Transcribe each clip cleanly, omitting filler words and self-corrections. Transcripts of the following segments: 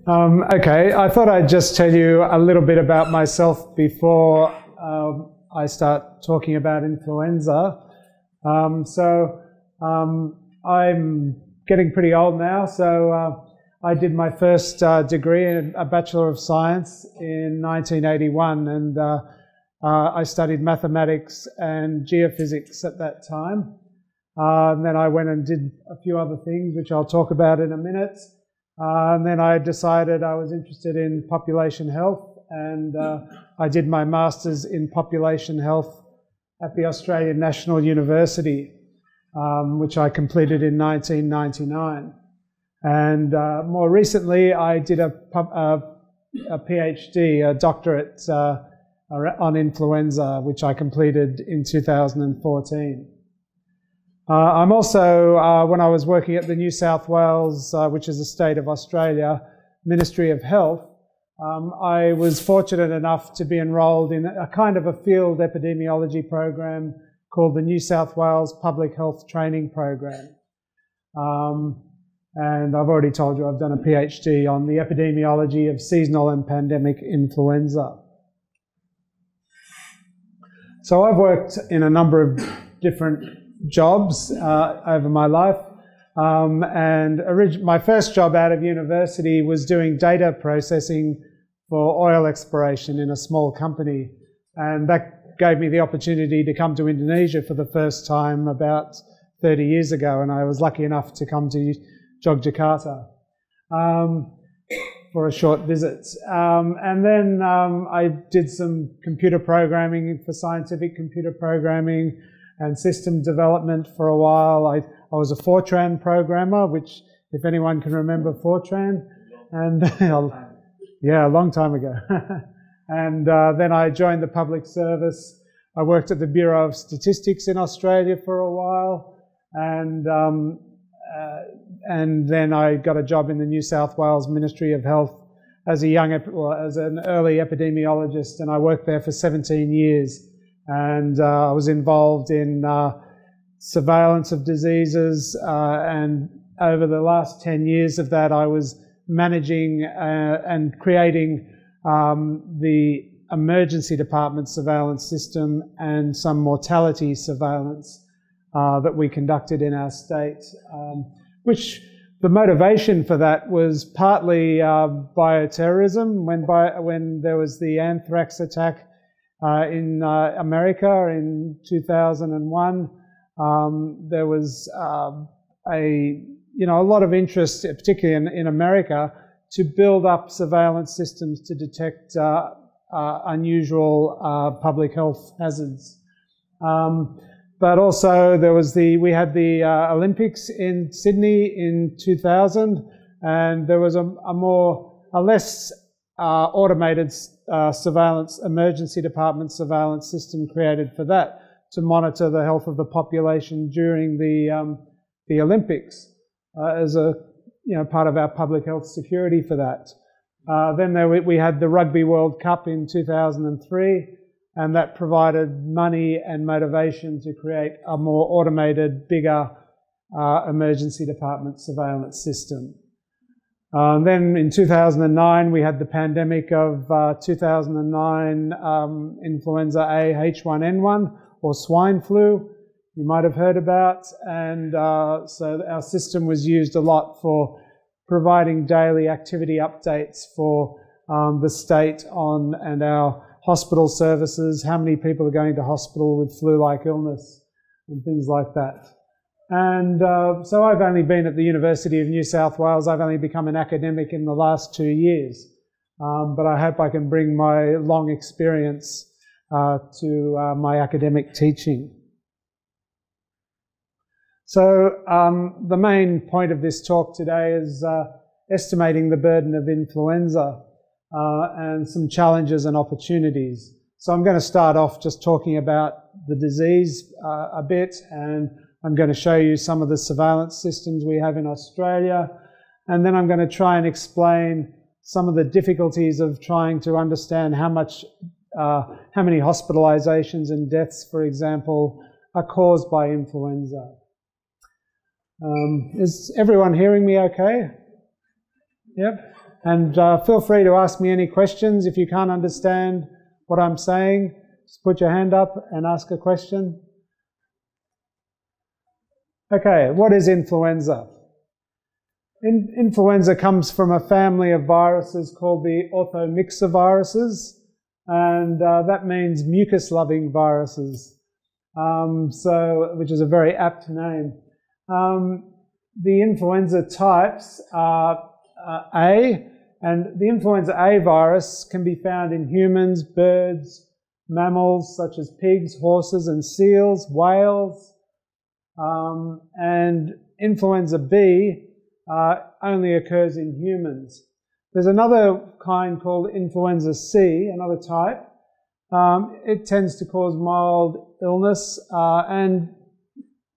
Okay, I thought I'd just tell you a little bit about myself before I start talking about influenza. I'm getting pretty old now, so I did my first degree in a Bachelor of Science in 1981, and I studied mathematics and geophysics at that time. And then I went and did a few other things, which I'll talk about in a minute. And then I decided I was interested in population health, and I did my Masters in Population Health at the Australian National University, which I completed in 1999. And more recently, I did a PhD, a doctorate on influenza, which I completed in 2014. I'm also, when I was working at the New South Wales, which is a state of Australia, Ministry of Health, I was fortunate enough to be enrolled in a kind of a field epidemiology program called the New South Wales Public Health Training Program. And I've already told you I've done a PhD on the epidemiology of seasonal and pandemic influenza. So I've worked in a number of different jobs over my life, and my first job out of university was doing data processing for oil exploration in a small company, and that gave me the opportunity to come to Indonesia for the first time about 30 years ago, and I was lucky enough to come to Yogyakarta for a short visit. And then I did some computer programming for scientific computer programming and system development for a while. I was a Fortran programmer, which, if anyone can remember Fortran, and yeah, a long time ago. And then I joined the public service. I worked at the Bureau of Statistics in Australia for a while, and then I got a job in the New South Wales Ministry of Health as as an early epidemiologist, and I worked there for 17 years. And I was involved in surveillance of diseases, and over the last 10 years of that, I was managing and creating the emergency department surveillance system and some mortality surveillance that we conducted in our state, which the motivation for that was partly bioterrorism. When there was the anthrax attack in America in 2001, there was a lot of interest, particularly in America, to build up surveillance systems to detect unusual public health hazards. But also we had the Olympics in Sydney in 2000, and there was a less automated emergency department surveillance system created for that, to monitor the health of the population during the Olympics as a part of our public health security for that. Then we had the Rugby World Cup in 2003, and that provided money and motivation to create a more automated, bigger emergency department surveillance system. Then in 2009, we had the pandemic of 2009 influenza A H1N1, or swine flu, you might have heard about. And so our system was used a lot for providing daily activity updates for the state and our hospital services, how many people are going to hospital with flu-like illness and things like that. And so I've only been at the University of New South Wales. I've only become an academic in the last 2 years. But I hope I can bring my long experience to my academic teaching. So the main point of this talk today is estimating the burden of influenza and some challenges and opportunities. So I'm going to start off just talking about the disease a bit, and I'm going to show you some of the surveillance systems we have in Australia, and then I'm going to try and explain some of the difficulties of trying to understand how many hospitalizations and deaths, for example, are caused by influenza. Is everyone hearing me okay? Yep. And feel free to ask me any questions. If you can't understand what I'm saying, just put your hand up and ask a question. Okay, what is influenza? Influenza comes from a family of viruses called the orthomyxoviruses, and that means mucus-loving viruses, which is a very apt name. The influenza types are A, and the influenza A virus can be found in humans, birds, mammals such as pigs, horses and seals, whales, and influenza B only occurs in humans. There's another kind called influenza C, another type. It tends to cause mild illness, and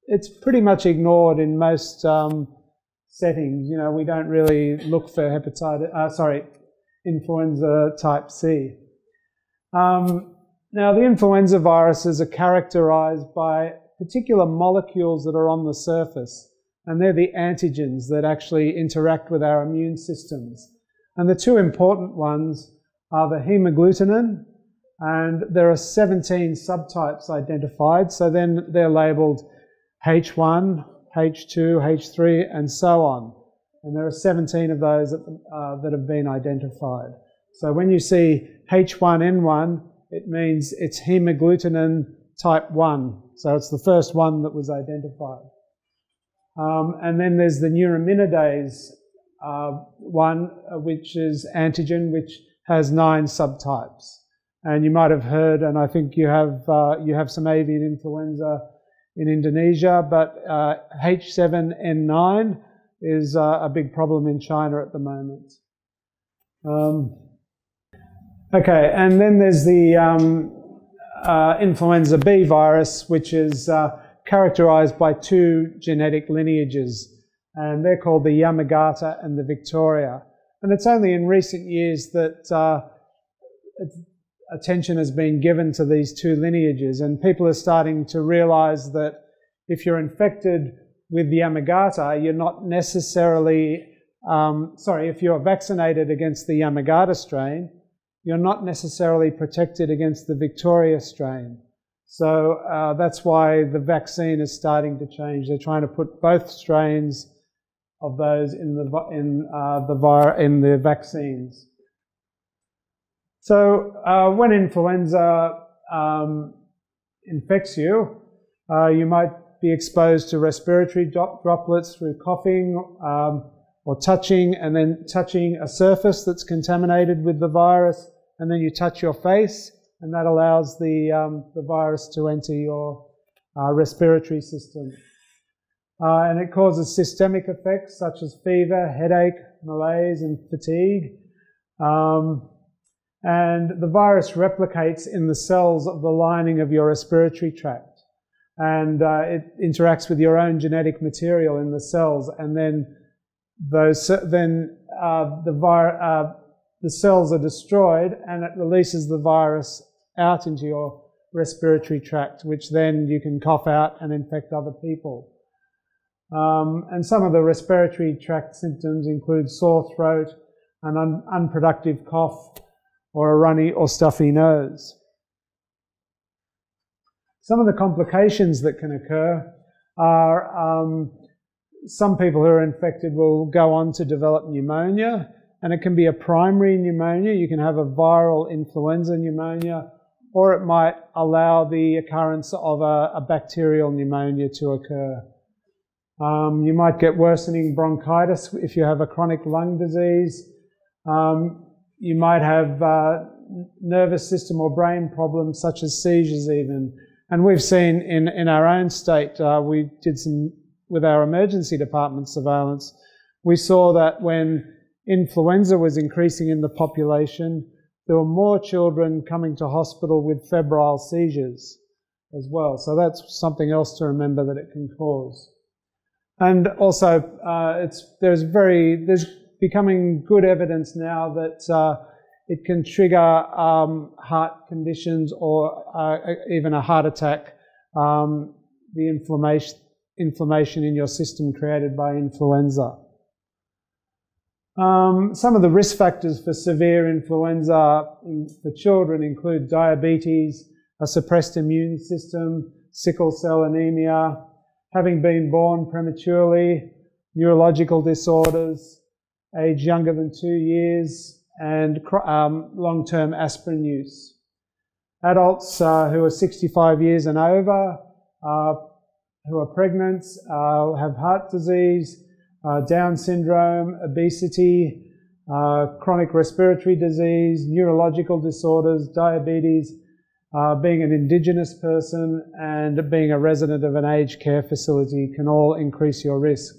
it's pretty much ignored in most settings. You know, we don't really look for influenza type C. Now, the influenza viruses are characterized by particular molecules that are on the surface, and they're the antigens that actually interact with our immune systems. And the two important ones are the hemagglutinin, and there are 17 subtypes identified, so then they're labelled H1, H2, H3, and so on. And there are 17 of those that have been identified. So when you see H1N1, it means it's hemagglutinin type 1. So it's the first one that was identified. And then there's the neuraminidase one, which is antigen, which has 9 subtypes. And you might have heard, and I think you have some avian influenza in Indonesia, but H7N9 is a big problem in China at the moment. Okay, and then there's the influenza B virus, which is characterized by 2 genetic lineages, and they're called the Yamagata and the Victoria. And it's only in recent years that attention has been given to these 2 lineages, and people are starting to realize that if you're infected with the Yamagata, you're not necessarily, if you're vaccinated against the Yamagata strain, you're not necessarily protected against the Victoria strain. So that's why the vaccine is starting to change. They're trying to put both strains of those in the vaccines. So when influenza infects you, you might be exposed to respiratory droplets through coughing or touching, and then touching a surface that's contaminated with the virus, and then you touch your face, and that allows the virus to enter your respiratory system. And it causes systemic effects such as fever, headache, malaise, and fatigue. And the virus replicates in the cells of the lining of your respiratory tract. And it interacts with your own genetic material in the cells, and then the cells are destroyed, and it releases the virus out into your respiratory tract, which then you can cough out and infect other people. And some of the respiratory tract symptoms include sore throat, an unproductive cough, or a runny or stuffy nose. Some of the complications that can occur are some people who are infected will go on to develop pneumonia, and it can be a primary pneumonia. You can have a viral influenza pneumonia, or it might allow the occurrence of a bacterial pneumonia to occur. You might get worsening bronchitis if you have a chronic lung disease. You might have nervous system or brain problems such as seizures even. And we've seen in our own state, we did some, with our emergency department surveillance, we saw that when influenza was increasing in the population, there were more children coming to hospital with febrile seizures as well. So that's something else to remember that it can cause. And also, there's becoming good evidence now that it can trigger heart conditions or even a heart attack, the inflammation in your system created by influenza. Some of the risk factors for severe influenza for children include diabetes, a suppressed immune system, sickle cell anemia, having been born prematurely, neurological disorders, age younger than 2 years, and long-term aspirin use. Adults who are 65 years and over, who are pregnant, have heart disease, Down syndrome, obesity, chronic respiratory disease, neurological disorders, diabetes, being an Indigenous person and being a resident of an aged care facility can all increase your risk.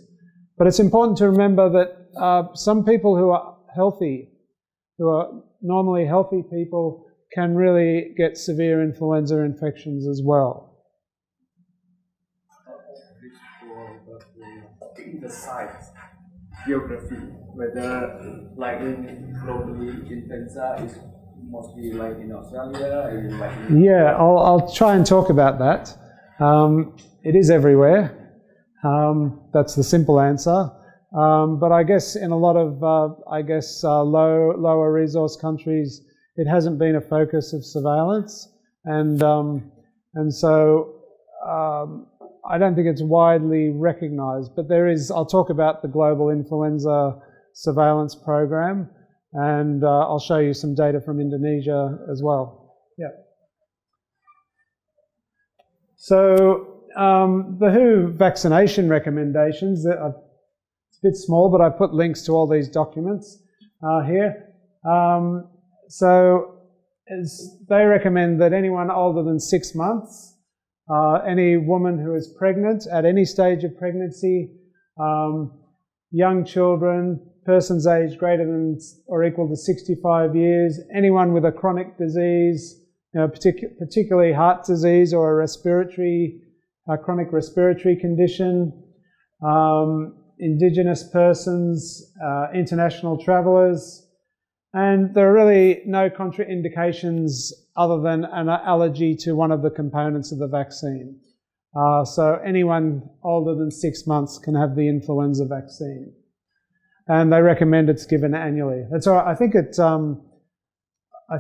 But it's important to remember that some people who are healthy, who are normally healthy people, can really get severe influenza infections as well. The size, geography, whether like in globally influenza is mostly like in Australia or like in yeah, I'll try and talk about that. It is everywhere. That's the simple answer. But I guess in a lot of lower resource countries, it hasn't been a focus of surveillance, and so I don't think it's widely recognised. But there is. I'll talk about the global influenza surveillance program, and I'll show you some data from Indonesia as well. Yeah. So the WHO vaccination recommendations, it's a bit small, but I put links to all these documents here. So they recommend that anyone older than 6 months, any woman who is pregnant at any stage of pregnancy, young children, persons aged greater than or equal to 65 years, anyone with a chronic disease, particularly heart disease or a respiratory, chronic respiratory condition, Indigenous persons, international travellers, and there are really no contraindications other than an allergy to one of the components of the vaccine. So anyone older than 6 months can have the influenza vaccine. And they recommend it's given annually. That's all right. I think it, I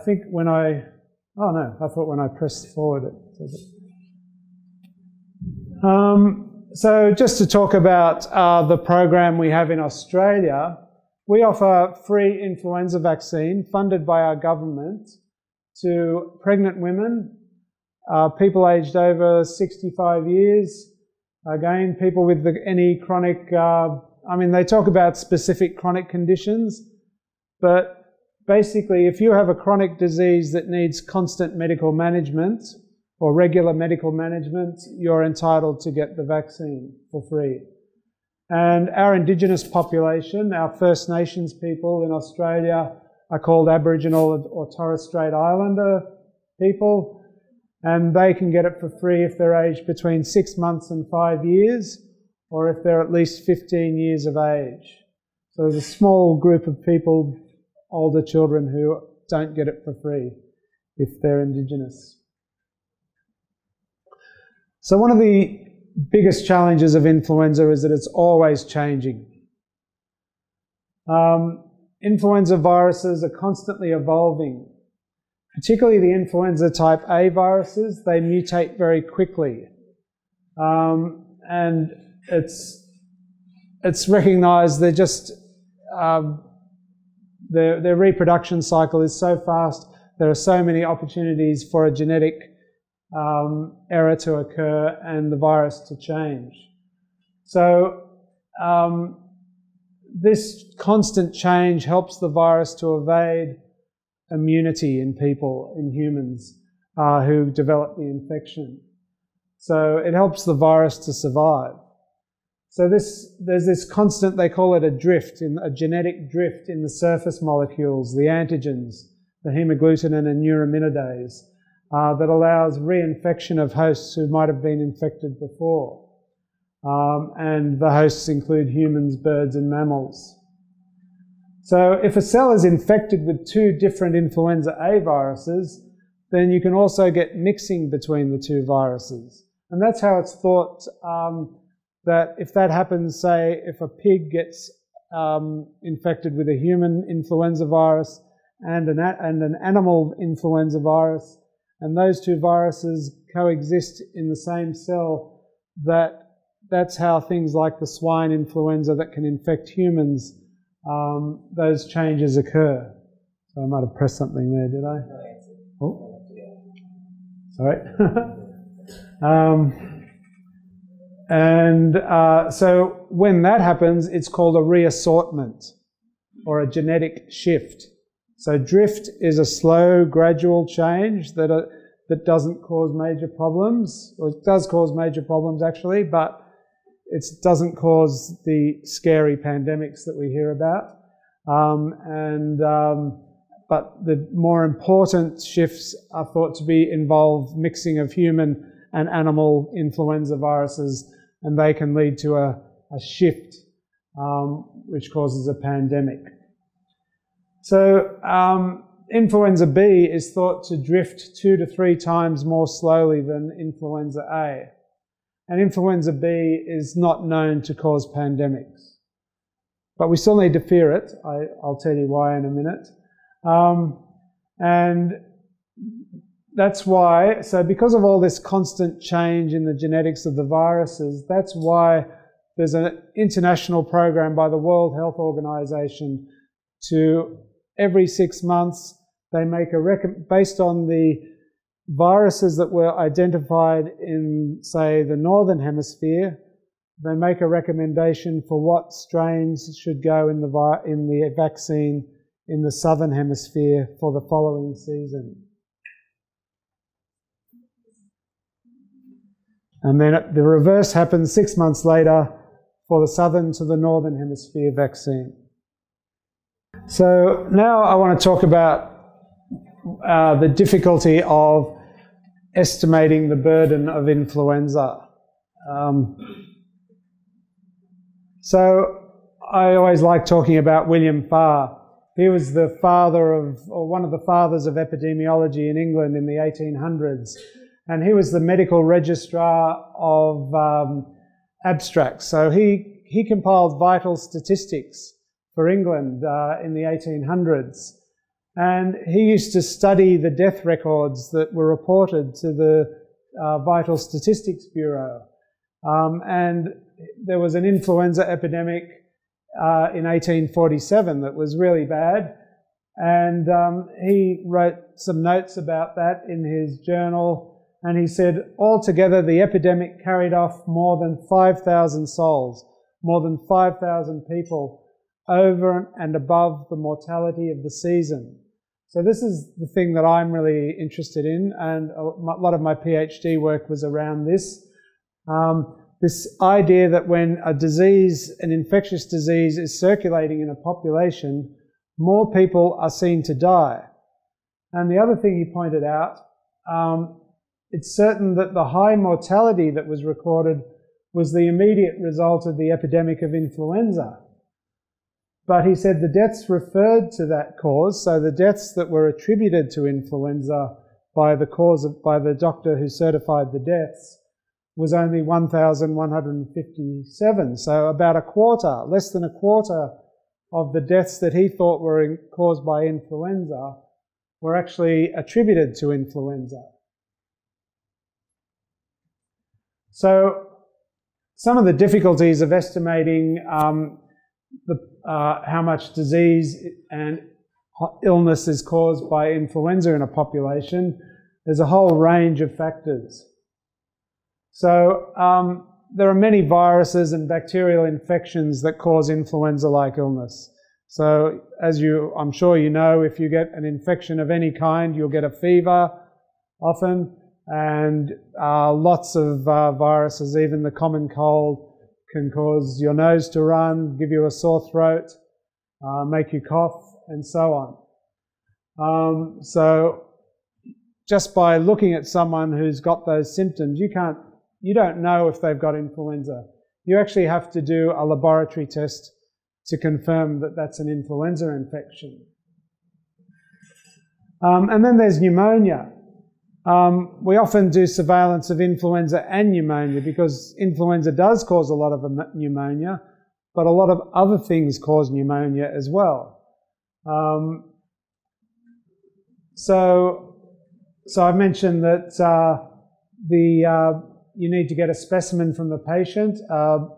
think when I, oh no, I thought when I pressed forward it says it. So just to talk about the program we have in Australia, we offer free influenza vaccine funded by our government to pregnant women, people aged over 65 years, again, people with any chronic, I mean, they talk about specific chronic conditions, but basically if you have a chronic disease that needs constant medical management or regular medical management, you're entitled to get the vaccine for free. And our Indigenous population, our First Nations people in Australia, are called Aboriginal or Torres Strait Islander people, and they can get it for free if they're aged between 6 months and 5 years, or if they're at least 15 years of age. So there's a small group of people, older children, who don't get it for free if they're Indigenous. So one of the biggest challenges of influenza is that it's always changing. Influenza viruses are constantly evolving, particularly the influenza type A viruses. They mutate very quickly, and it's recognised they're just their reproduction cycle is so fast. There are so many opportunities for a genetic error to occur and the virus to change. So this constant change helps the virus to evade immunity in people, in humans who develop the infection. So it helps the virus to survive. So there's this constant, they call it a drift, a genetic drift in the surface molecules, the antigens, the hemagglutinin and neuraminidase, that allows reinfection of hosts who might have been infected before. And the hosts include humans, birds and mammals. So if a cell is infected with 2 different influenza A viruses, then you can also get mixing between the 2 viruses. And that's how it's thought that if that happens, say, if a pig gets infected with a human influenza virus and an animal influenza virus, and those two viruses coexist in the same cell, that's how things like the swine influenza that can infect humans, those changes occur. So I might have pressed something there, did I? Oh, sorry. So when that happens, it's called a reassortment or a genetic shift. So drift is a slow, gradual change that doesn't cause major problems, or it does cause major problems actually, but it doesn't cause the scary pandemics that we hear about. But the more important shifts are thought to involve mixing of human and animal influenza viruses, and they can lead to a shift which causes a pandemic. So influenza B is thought to drift 2 to 3 times more slowly than influenza A. And influenza B is not known to cause pandemics. But we still need to fear it. I'll tell you why in a minute. And that's why, so because of all this constant change in the genetics of the viruses, that's why there's an international program by the World Health Organization to every 6 months, they make based on the viruses that were identified in, say, the Northern Hemisphere, they make a recommendation for what strains should go in the vaccine in the Southern Hemisphere for the following season. And then the reverse happens 6 months later for the Southern to the Northern Hemisphere vaccine. So now I want to talk about the difficulty of estimating the burden of influenza. So I always like talking about William Farr. He was the father of, or one of the fathers of epidemiology in England in the 1800s. And he was the medical registrar of abstracts. So he compiled vital statistics for England in the 1800s. And he used to study the death records that were reported to the Vital Statistics Bureau. And there was an influenza epidemic in 1847 that was really bad. And he wrote some notes about that in his journal. And he said, altogether, the epidemic carried off more than 5,000 souls, more than 5,000 people, over and above the mortality of the season. So this is the thing that I'm really interested in, and a lot of my PhD work was around this. This idea that when a disease, an infectious disease, is circulating in a population, more people are seen to die. And the other thing he pointed out, it's certain that the high mortality that was recorded was the immediate result of the epidemic of influenza. But he said the deaths referred to that cause, so the deaths that were attributed to influenza by the doctor who certified the deaths, was only 1,157. So about a quarter, less than a quarter of the deaths that he thought were caused by influenza were actually attributed to influenza. So some of the difficulties of estimating how much disease and illness is caused by influenza in a population, there's a whole range of factors. So there are many viruses and bacterial infections that cause influenza-like illness. So as I'm sure you know, if you get an infection of any kind, you'll get a fever often, and lots of viruses, even the common cold, can cause your nose to run, give you a sore throat, make you cough, and so on. So just by looking at someone who's got those symptoms, you don't know if they've got influenza. You actually have to do a laboratory test to confirm that that's an influenza infection. And then there's pneumonia. We often do surveillance of influenza and pneumonia because influenza does cause a lot of pneumonia, but a lot of other things cause pneumonia as well. So I've mentioned that you need to get a specimen from the patient. A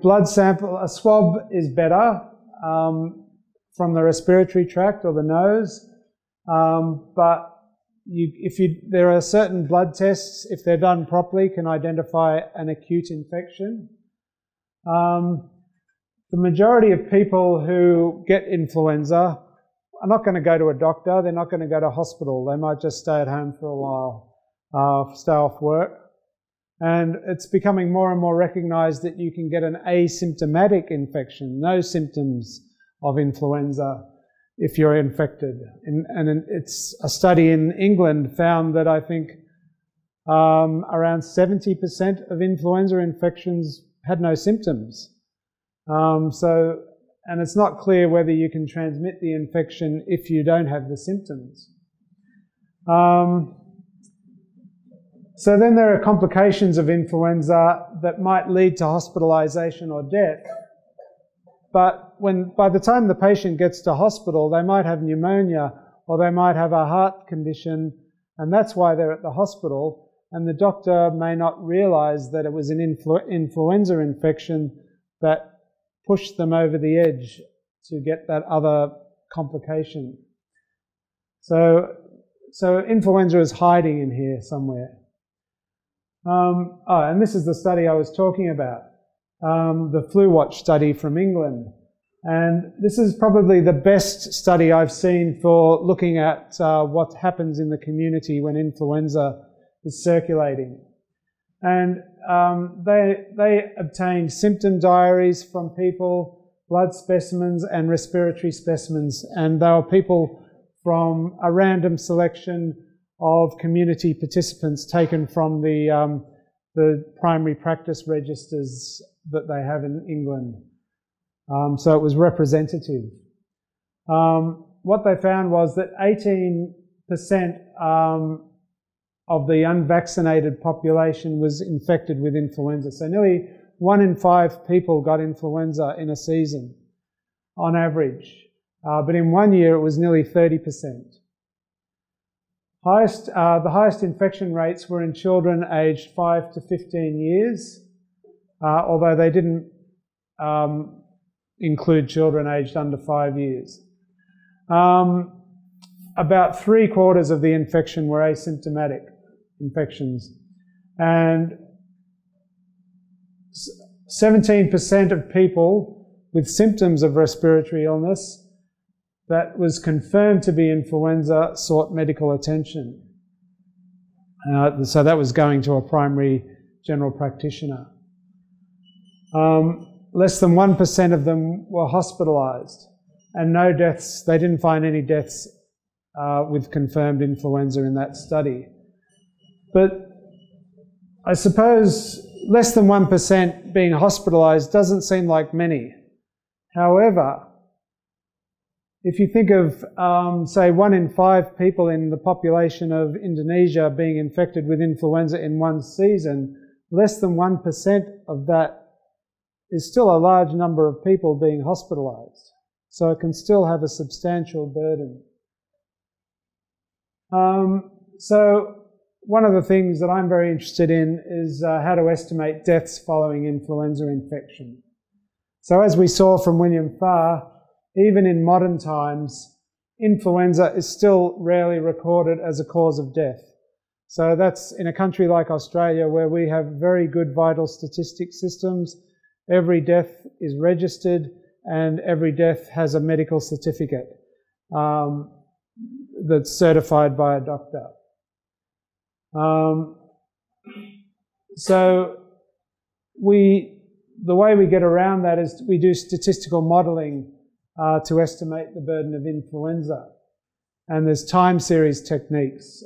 blood sample, a swab is better from the respiratory tract or the nose, but there are certain blood tests, if they're done properly, can identify an acute infection. The majority of people who get influenza are not going to go to a doctor, they're not going to go to hospital, they might just stay at home for a while, stay off work. And it's becoming more and more recognised that you can get an asymptomatic infection, no symptoms of influenza, if you're infected. And it's a study in England found that I think around 70% of influenza infections had no symptoms. And it's not clear whether you can transmit the infection if you don't have the symptoms. So then there are complications of influenza that might lead to hospitalisation or death. But by the time the patient gets to hospital, they might have pneumonia or they might have a heart condition, and that's why they're at the hospital. And the doctor may not realise that it was an influenza infection that pushed them over the edge to get that other complication. So influenza is hiding in here somewhere. And this is the study I was talking about, the Flu Watch study from England. And this is probably the best study I've seen for looking at what happens in the community when influenza is circulating. And they obtained symptom diaries from people, blood specimens and respiratory specimens, and they were people from a random selection of community participants taken from the primary practice registers that they have in England. So it was representative. What they found was that 18% of the unvaccinated population was infected with influenza. So nearly 1 in 5 people got influenza in a season, on average. But in 1 year, it was nearly 30%. The highest infection rates were in children aged 5 to 15 years, although they didn't include children aged under 5 years. About 3/4 of the infection were asymptomatic infections, and 17% of people with symptoms of respiratory illness that was confirmed to be influenza sought medical attention. So that was going to a primary general practitioner. Less than 1% of them were hospitalised, and no deaths. They didn't find any deaths with confirmed influenza in that study. But I suppose less than 1% being hospitalised doesn't seem like many. However, if you think of, say, 1 in 5 people in the population of Indonesia being infected with influenza in one season, less than 1% of that is still a large number of people being hospitalised. So it can still have a substantial burden. So one of the things that I'm very interested in is how to estimate deaths following influenza infection. So as we saw from William Farr, even in modern times, influenza is still rarely recorded as a cause of death. So that's in a country like Australia where we have very good vital statistic systems. Every death is registered and every death has a medical certificate that's certified by a doctor. So the way we get around that is we do statistical modelling to estimate the burden of influenza. And there's time series techniques,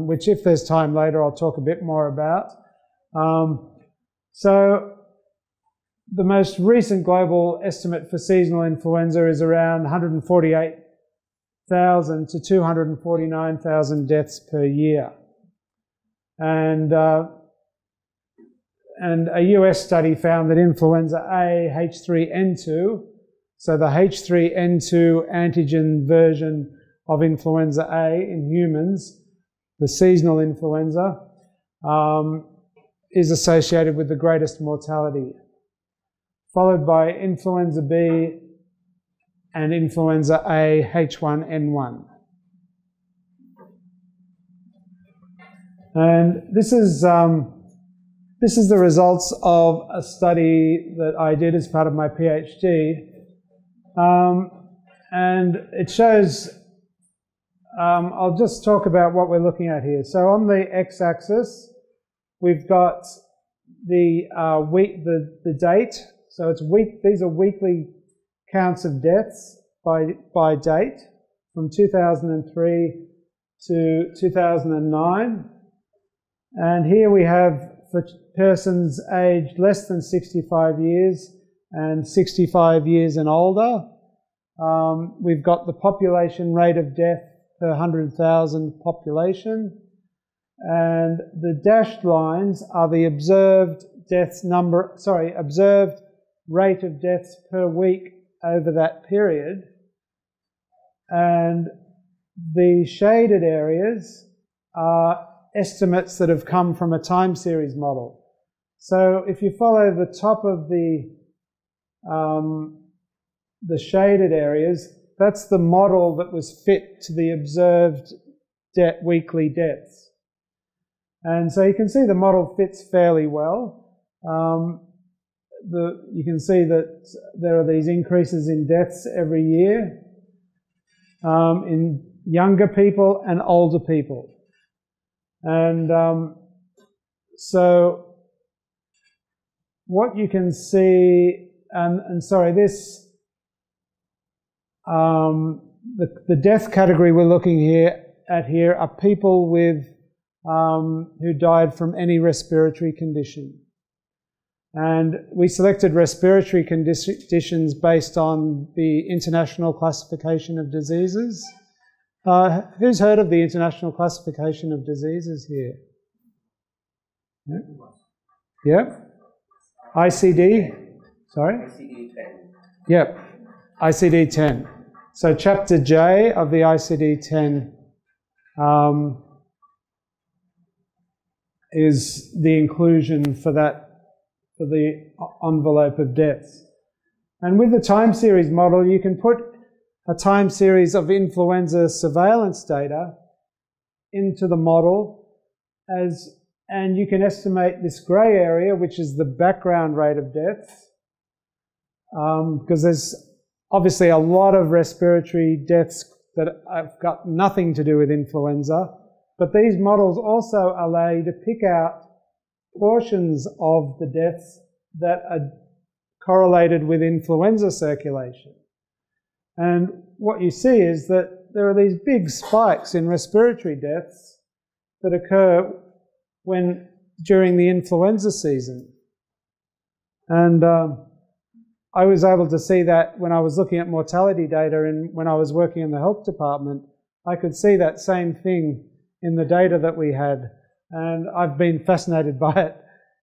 which if there's time later, I'll talk a bit more about. So the most recent global estimate for seasonal influenza is around 148,000 to 249,000 deaths per year. And and a US study found that influenza A H3N2, so the H3N2 antigen version of influenza A in humans, the seasonal influenza, is associated with the greatest mortality, followed by influenza B and influenza A H1N1. And this is the results of a study that I did as part of my PhD. And it shows, I'll just talk about what we're looking at here. So on the x-axis, we've got the date. So it's these are weekly counts of deaths by date from 2003 to 2009. And here we have for persons aged less than 65 years and 65 years and older. We've got the population rate of death per 100,000 population. And the dashed lines are the observed observed rate of deaths per week over that period. And the shaded areas are estimates that have come from a time series model. So if you follow the top of the shaded areas, that's the model that was fit to the observed weekly deaths. And so you can see the model fits fairly well. You can see that there are these increases in deaths every year in younger people and older people. And so what you can see, the death category we're looking at here are people with who died from any respiratory condition. And we selected respiratory conditions based on the International Classification of Diseases. Who's heard of the International Classification of Diseases here? Yeah? ICD? Sorry? ICD-10. Yep, ICD-10. So Chapter J of the ICD-10 is the inclusion for the envelope of deaths. And with the time series model, you can put a time series of influenza surveillance data into the model and you can estimate this grey area, which is the background rate of deaths, because there's obviously a lot of respiratory deaths that have got nothing to do with influenza, but these models also allow you to pick out portions of the deaths that are correlated with influenza circulation. And what you see is that there are these big spikes in respiratory deaths that occur during the influenza season. And I was able to see that when I was looking at mortality data and when I was working in the health department. I could see that same thing in the data that we had. And I've been fascinated by it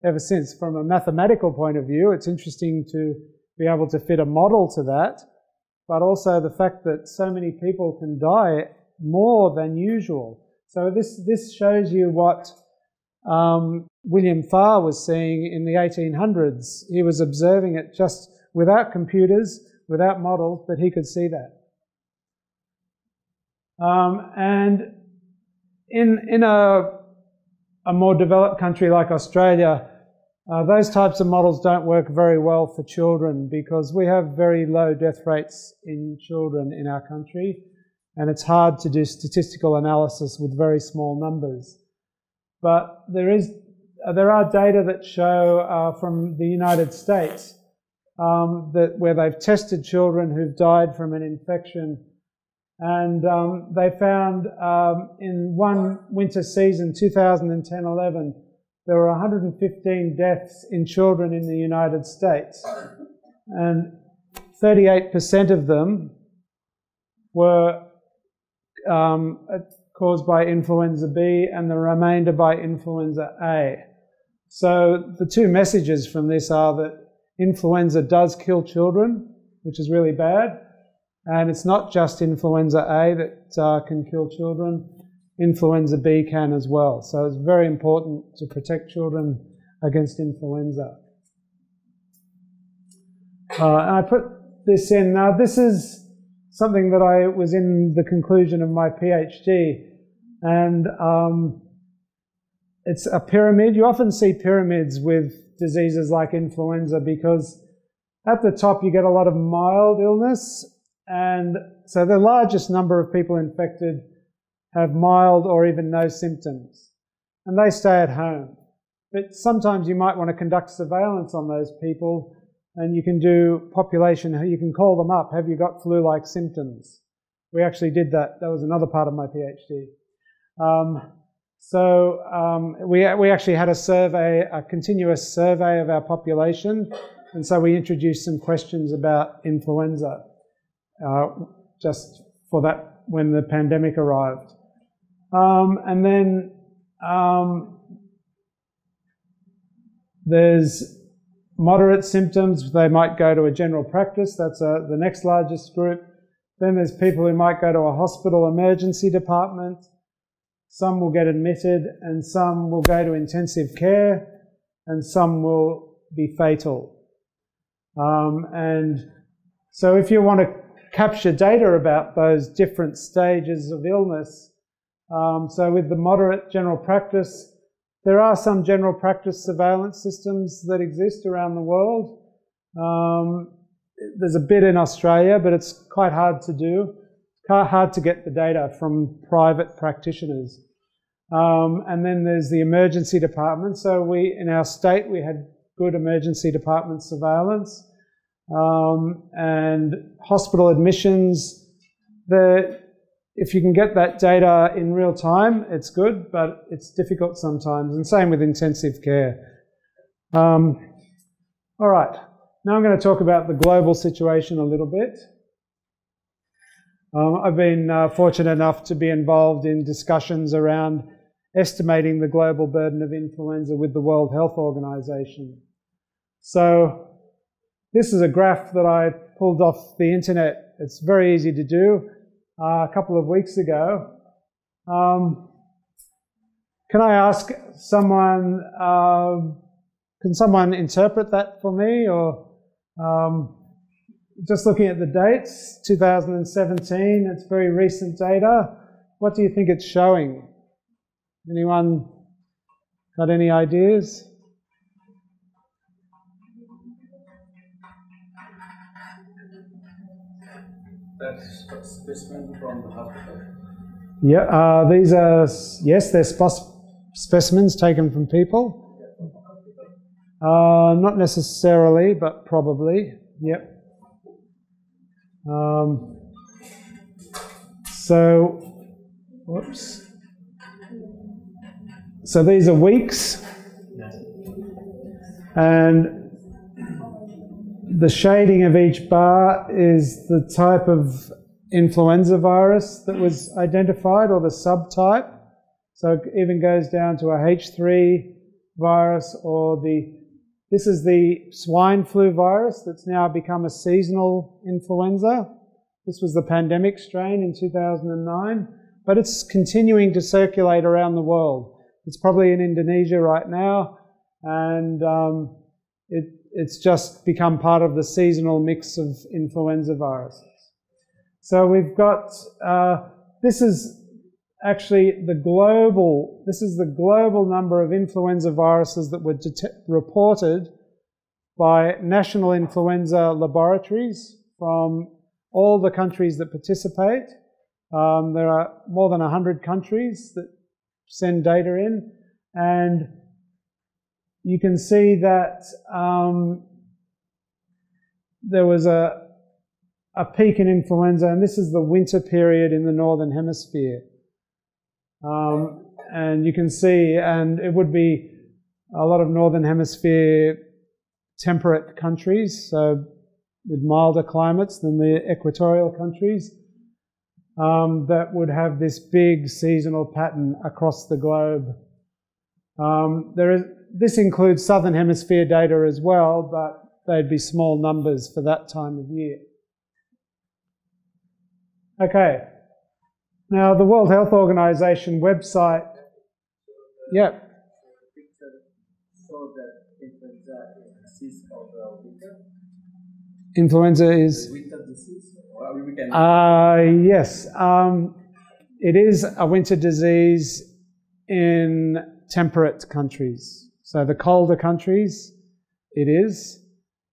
ever since. From a mathematical point of view, it's interesting to be able to fit a model to that, but also the fact that so many people can die more than usual. So this shows you what William Farr was seeing in the 1800s. He was observing it just without computers, without models, but he could see that. And in a more developed country like Australia, those types of models don't work very well for children because we have very low death rates in children in our country, and it's hard to do statistical analysis with very small numbers. But there are data that show from the United States where they've tested children who've died from an infection, and they found in one winter season, 2010-11, there were 115 deaths in children in the United States, and 38% of them were caused by influenza B and the remainder by influenza A. So the two messages from this are that influenza does kill children, which is really bad. And it's not just influenza A that can kill children. Influenza B can as well. So it's very important to protect children against influenza. And I put this in. Now, this is something that I was in the conclusion of my PhD. And it's a pyramid. You often see pyramids with diseases like influenza because at the top you get a lot of mild illness. And so the largest number of people infected have mild or even no symptoms. And they stay at home. But sometimes you might want to conduct surveillance on those people, and you can do population, you can call them up, have you got flu-like symptoms? We actually did that. That was another part of my PhD. We actually had a survey, a continuous survey of our population, and so we introduced some questions about influenza just for that when the pandemic arrived. And then there's moderate symptoms. They might go to a general practice. That's the next largest group. Then there's people who might go to a hospital emergency department. Some will get admitted, and some will go to intensive care, and some will be fatal. And so if you want to capture data about those different stages of illness, so with the moderate general practice, there are some general practice surveillance systems that exist around the world. There's a bit in Australia, but it's quite hard to do. It's quite hard to get the data from private practitioners. And then there's the emergency department. So in our state, we had good emergency department surveillance. And hospital admissions, if you can get that data in real time, it's good, but it's difficult sometimes. And same with intensive care. All right, now I'm going to talk about the global situation a little bit. I've been fortunate enough to be involved in discussions around estimating the global burden of influenza with the World Health Organization. So this is a graph that I pulled off the internet. It's very easy to do. A couple of weeks ago. Can I ask someone, can someone interpret that for me? Or just looking at the dates, 2017, it's very recent data. What do you think it's showing? Anyone got any ideas? That's a specimen from the hospital. Yeah, these are, yes, they're specimens taken from people. Not necessarily, but probably, yep. Whoops. So these are weeks, and the shading of each bar is the type of influenza virus that was identified, or the subtype. So it even goes down to a H3 virus, or this is the swine flu virus that's now become a seasonal influenza. This was the pandemic strain in 2009, but it's continuing to circulate around the world. It's probably in Indonesia right now, and it's just become part of the seasonal mix of influenza viruses. So we've got, this is actually the global number of influenza viruses that were reported by national influenza laboratories from all the countries that participate. There are more than 100 countries that send data in, and you can see that there was a peak in influenza, and this is the winter period in the Northern Hemisphere. And you can see, and it would be a lot of Northern Hemisphere temperate countries, so with milder climates than the equatorial countries, that would have this big seasonal pattern across the globe. This includes Southern Hemisphere data as well, but they'd be small numbers for that time of year. Okay. Now, the World Health Organization website, yeah. So that influenza is a disease of the winter? Influenza is? Winter disease? We can... Yes. It is a winter disease in temperate countries. So the colder countries, it is.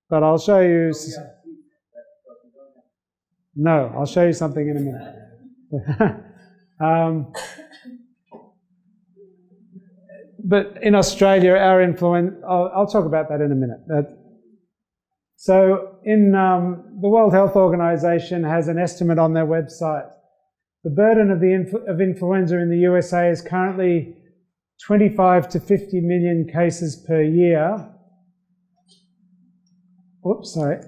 But I'll show you... No, I'll show you something in a minute. But in Australia, our influenza... I'll talk about that in a minute. So the World Health Organization has an estimate on their website. The burden of influenza in the USA is currently 25 to 50 million cases per year. Oops, sorry.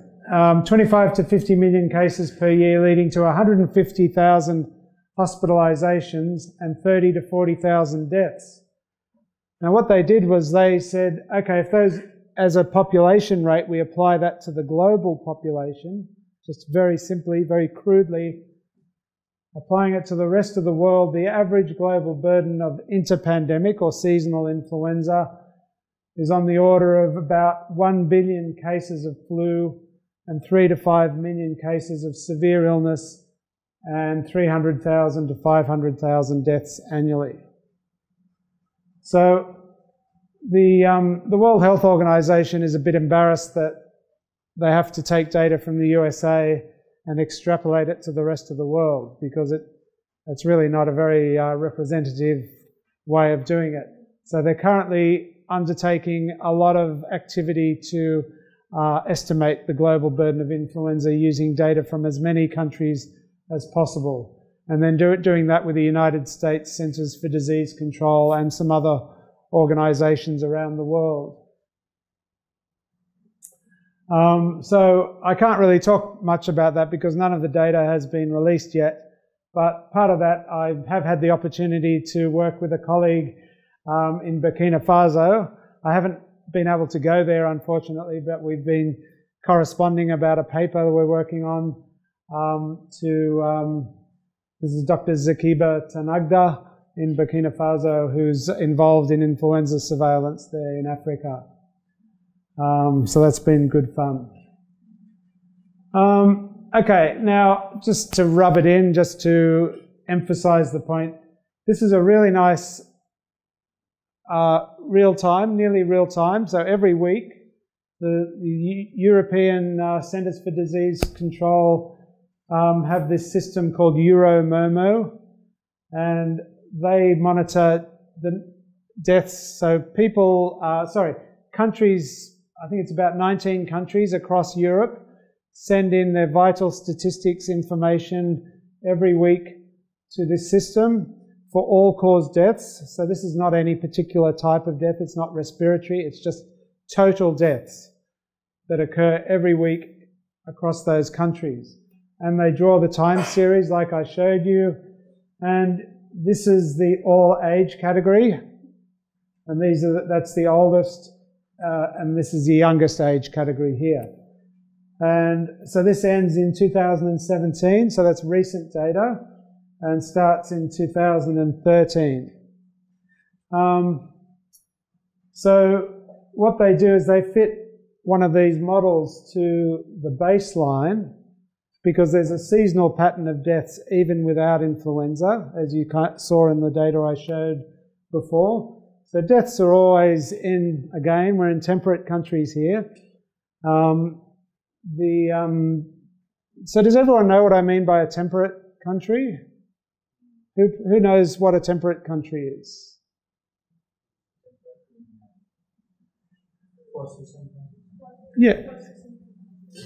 25 to 50 million cases per year, leading to 150,000 hospitalizations and 30 to 40,000 deaths. Now, what they did was they said, okay, if those, as a population rate, we apply that to the global population, just very simply, very crudely, applying it to the rest of the world, the average global burden of interpandemic or seasonal influenza is on the order of about 1 billion cases of flu and 3 to 5 million cases of severe illness and 300,000 to 500,000 deaths annually. So the World Health Organization is a bit embarrassed that they have to take data from the USA and extrapolate it to the rest of the world, because it's really not a very representative way of doing it. So they're currently undertaking a lot of activity to estimate the global burden of influenza using data from as many countries as possible, and then doing that with the United States Centers for Disease Control and some other organizations around the world. So I can't really talk much about that because none of the data has been released yet, but part of that I have had the opportunity to work with a colleague in Burkina Faso. I haven't been able to go there, unfortunately, but we've been corresponding about a paper that we're working on this is Dr. Zakiba Tanagda in Burkina Faso, who's involved in influenza surveillance there in Africa. So that's been good fun. Okay, now just to rub it in, just to emphasize the point, this is a really nice real-time, nearly real-time. So every week, the European Centers for Disease Control have this system called EuroMomo, and they monitor the deaths. So people, countries, I think it's about 19 countries across Europe, send in their vital statistics information every week to this system for all-cause deaths. So this is not any particular type of death. It's not respiratory. It's just total deaths that occur every week across those countries. And they draw the time series like I showed you. And this is the all-age category. And that's the oldest, and this is the youngest age category here. And so this ends in 2017, so that's recent data, and starts in 2013. So what they do is they fit one of these models to the baseline, because there's a seasonal pattern of deaths even without influenza, as you saw in the data I showed before. So deaths are always in, again, we're in temperate countries here. So does everyone know what I mean by a temperate country? Who knows what a temperate country is? Yeah.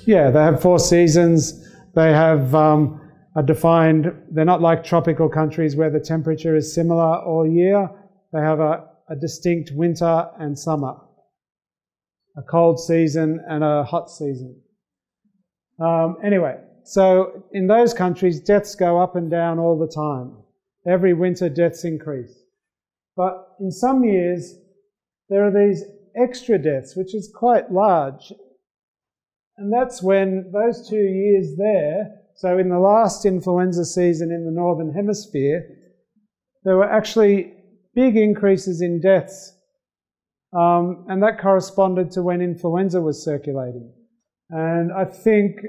Yeah, they have 4 seasons. They have a defined, they're not like tropical countries where the temperature is similar all year. They have a distinct winter and summer, a cold season and a hot season. Anyway, so in those countries, deaths go up and down all the time. Every winter, deaths increase. But in some years, there are these extra deaths, which is quite large. And that's when those 2 years there, so in the last influenza season in the Northern Hemisphere, there were actually big increases in deaths. And that corresponded to when influenza was circulating. And I think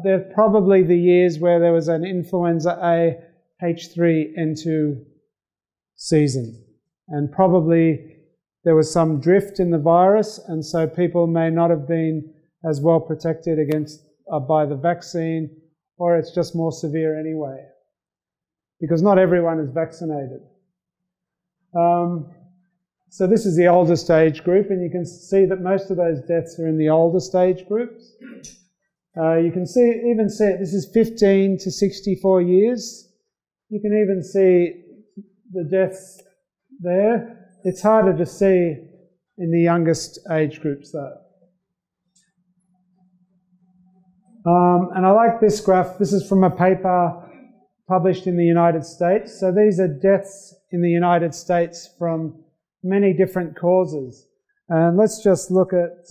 they're probably the years where there was an influenza A H3N2 season. And probably there was some drift in the virus, and so people may not have been as well protected against by the vaccine, or it's just more severe anyway, because not everyone is vaccinated. So this is the oldest age group, and you can see that most of those deaths are in the oldest age groups. You can even see it. This is 15 to 64 years. You can even see the deaths there. It's harder to see in the youngest age groups though. And I like this graph. This is from a paper published in the United States. So these are deaths in the United States from many different causes. And let's just look at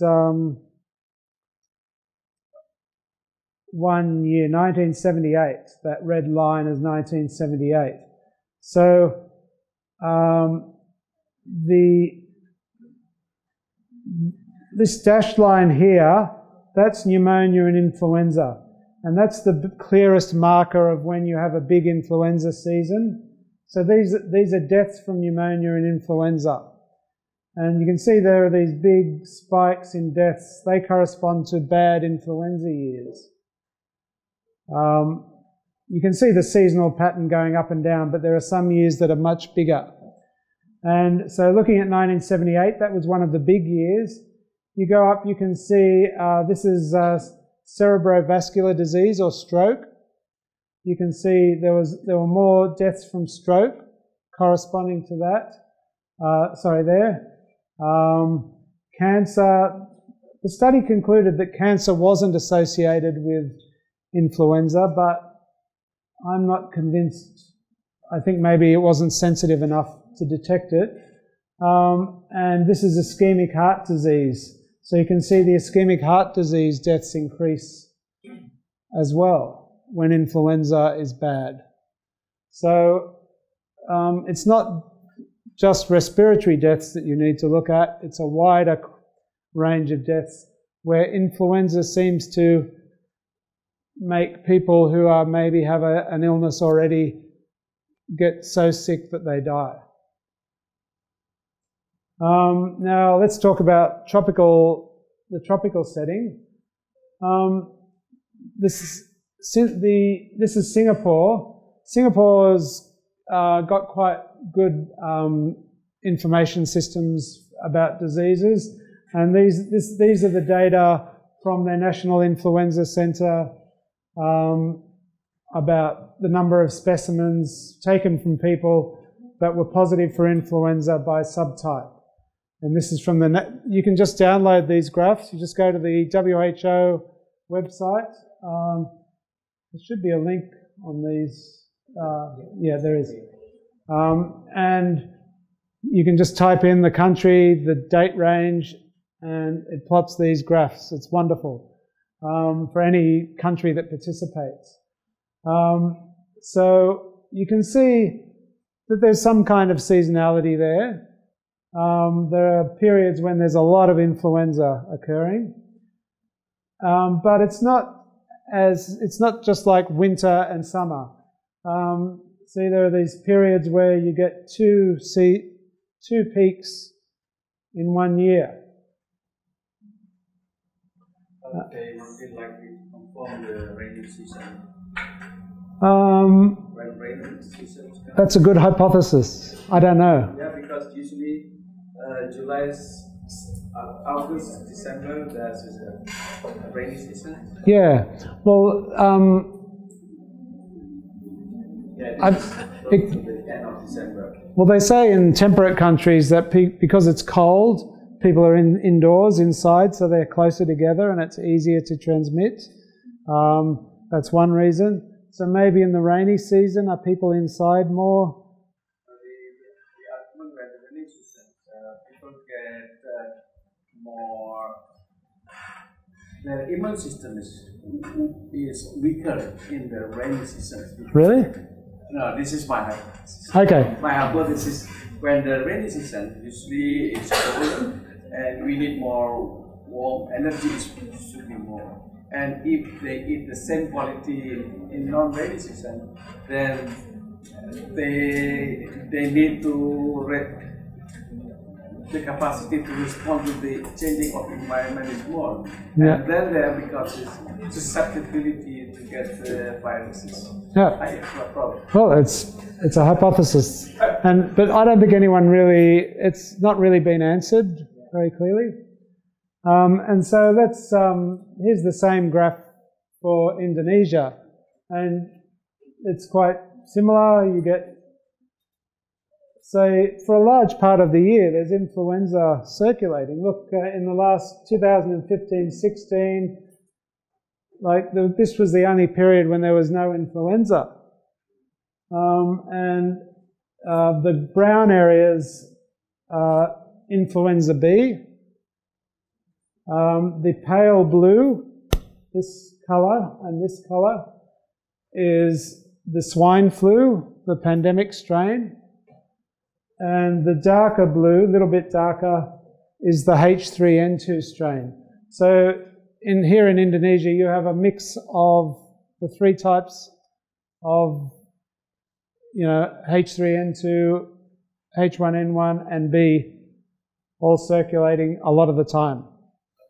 1 year, 1978. That red line is 1978. So this dashed line here, that's pneumonia and influenza. And that's the clearest marker of when you have a big influenza season. So these are deaths from pneumonia and influenza. And you can see there are these big spikes in deaths. They correspond to bad influenza years. You can see the seasonal pattern going up and down, but there are some years that are much bigger. And so looking at 1978, that was one of the big years. You go up, you can see this is cerebrovascular disease or stroke. You can see there were more deaths from stroke corresponding to that. There. Cancer. The study concluded that cancer wasn't associated with influenza, but I'm not convinced. I think maybe it wasn't sensitive enough to detect it. And this is ischemic heart disease. So you can see the ischemic heart disease deaths increase as well when influenza is bad. So it's not just respiratory deaths that you need to look at. It's a wider range of deaths where influenza seems to make people who are maybe have an illness already get so sick that they die. Now let's talk about the tropical setting. This is Singapore. Singapore's got quite good information systems about diseases, and these are the data from their National Influenza Centre about the number of specimens taken from people that were positive for influenza by subtype. And this is from you can just download these graphs. You just go to the WHO website. There should be a link on these. Yeah, there is. And you can just type in the country, the date range, and it plots these graphs. It's wonderful for any country that participates. So you can see that there's some kind of seasonality there. There are periods when there's a lot of influenza occurring, but it's not just like winter and summer. See, there are these periods where you get two peaks in 1 year. They would likely confirm the rainy season. When rainy season is That's a good hypothesis. I don't know. Yeah, because usually July, August, December, there's a rainy season. Yeah. Well, the end of December. Well, they say in temperate countries that because it's cold, people are indoors, inside, so they're closer together and it's easier to transmit. That's one reason. So maybe in the rainy season, are people inside more? The argument where the rainy season, people get their immune system is weaker in the rainy season. Really? No, this is my hypothesis. Okay. My hypothesis, when the rainy season, usually it's cold and we need more warm energy, should be more. And if they eat the same quality in non-rainy season, then they need to the capacity to respond to the changing of environment is more. Yeah. And then there becomes this susceptibility to get the viruses. Yeah. No problem. Well, it's a hypothesis, but I don't think anyone really. It's not really been answered very clearly. And so let's. Here's the same graph for Indonesia, and it's quite similar. You get. So for a large part of the year, there's influenza circulating. Look, in the last 2015-16, this was the only period when there was no influenza. And the brown areas are influenza B. The pale blue, this colour and this colour, is the swine flu, the pandemic strain. And the darker blue, a little bit darker, is the H3N2 strain. So here in Indonesia, you have a mix of the three types of, H3N2, H1N1, and B, all circulating a lot of the time.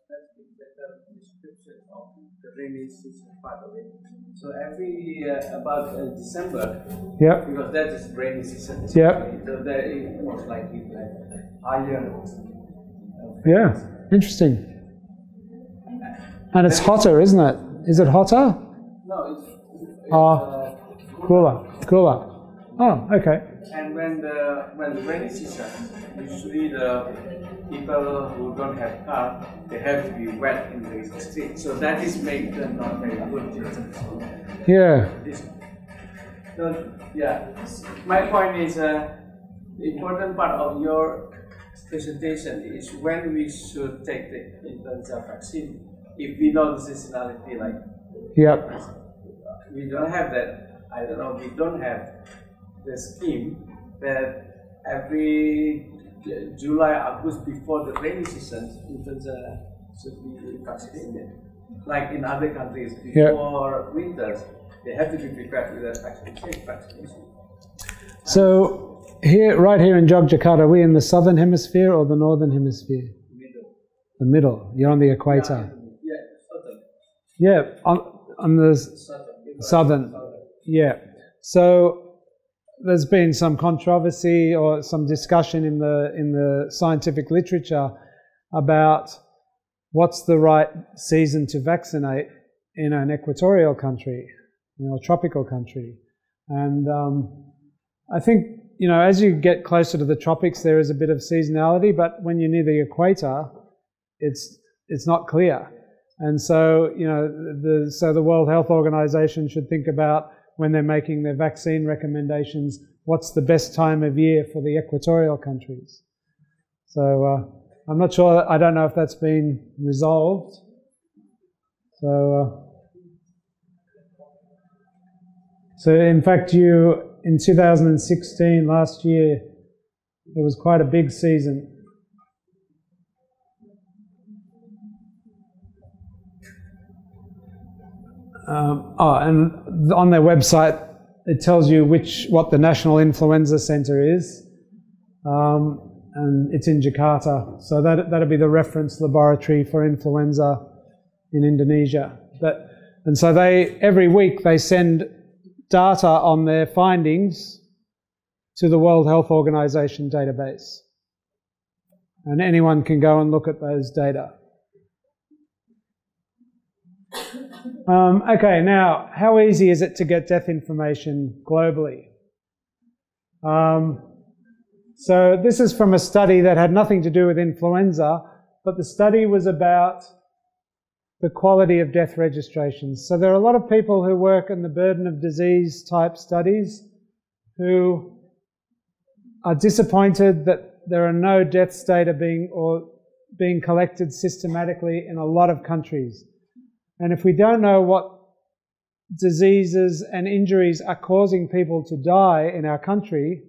That's a better description of the rainy season part of it. So every about December, yep. Because that is rainy season. Yep. So that is most likely higher. Yeah, interesting. And it's hotter, isn't it? Is it hotter? No, it's cooler. Oh, okay. And when the rainy season, usually the people who don't have car, they have to be wet in the street. So that is make them not very good. Yeah. So yeah, my point is the important part of your presentation is when we should take the influenza vaccine. If we know the seasonality, like yep. We don't have that. I don't know. We don't have the scheme that every July, August before the rainy season, influenza should be vaccinated. Like in other countries, before winters, they have to be prepared with a vaccination. So right here in Yogyakarta, are we in the southern hemisphere or the northern hemisphere? Middle. The middle. You're on the equator. Yeah, southern. Yeah, on the southern. Yeah. So there's been some controversy or some discussion in the scientific literature about what's the right season to vaccinate in an equatorial country, a tropical country. And I think, as you get closer to the tropics, there is a bit of seasonality, but when you're near the equator, it's not clear. And so, the World Health Organization should think about, when they're making their vaccine recommendations, what's the best time of year for the equatorial countries. So I'm not sure, I don't know if that's been resolved. So in fact, in 2016, last year, it was quite a big season. And on their website, it tells you what the National Influenza Center is, and it's in Jakarta. So that'll be the reference laboratory for influenza in Indonesia. And so every week they send data on their findings to the World Health Organization database, and anyone can go and look at those data. Okay, now, how easy is it to get death information globally? So this is from a study that had nothing to do with influenza, but the study was about the quality of death registrations. So there are a lot of people who work in the burden of disease type studies who are disappointed that there are no deaths data being collected systematically in a lot of countries. And if we don't know what diseases and injuries are causing people to die in our country,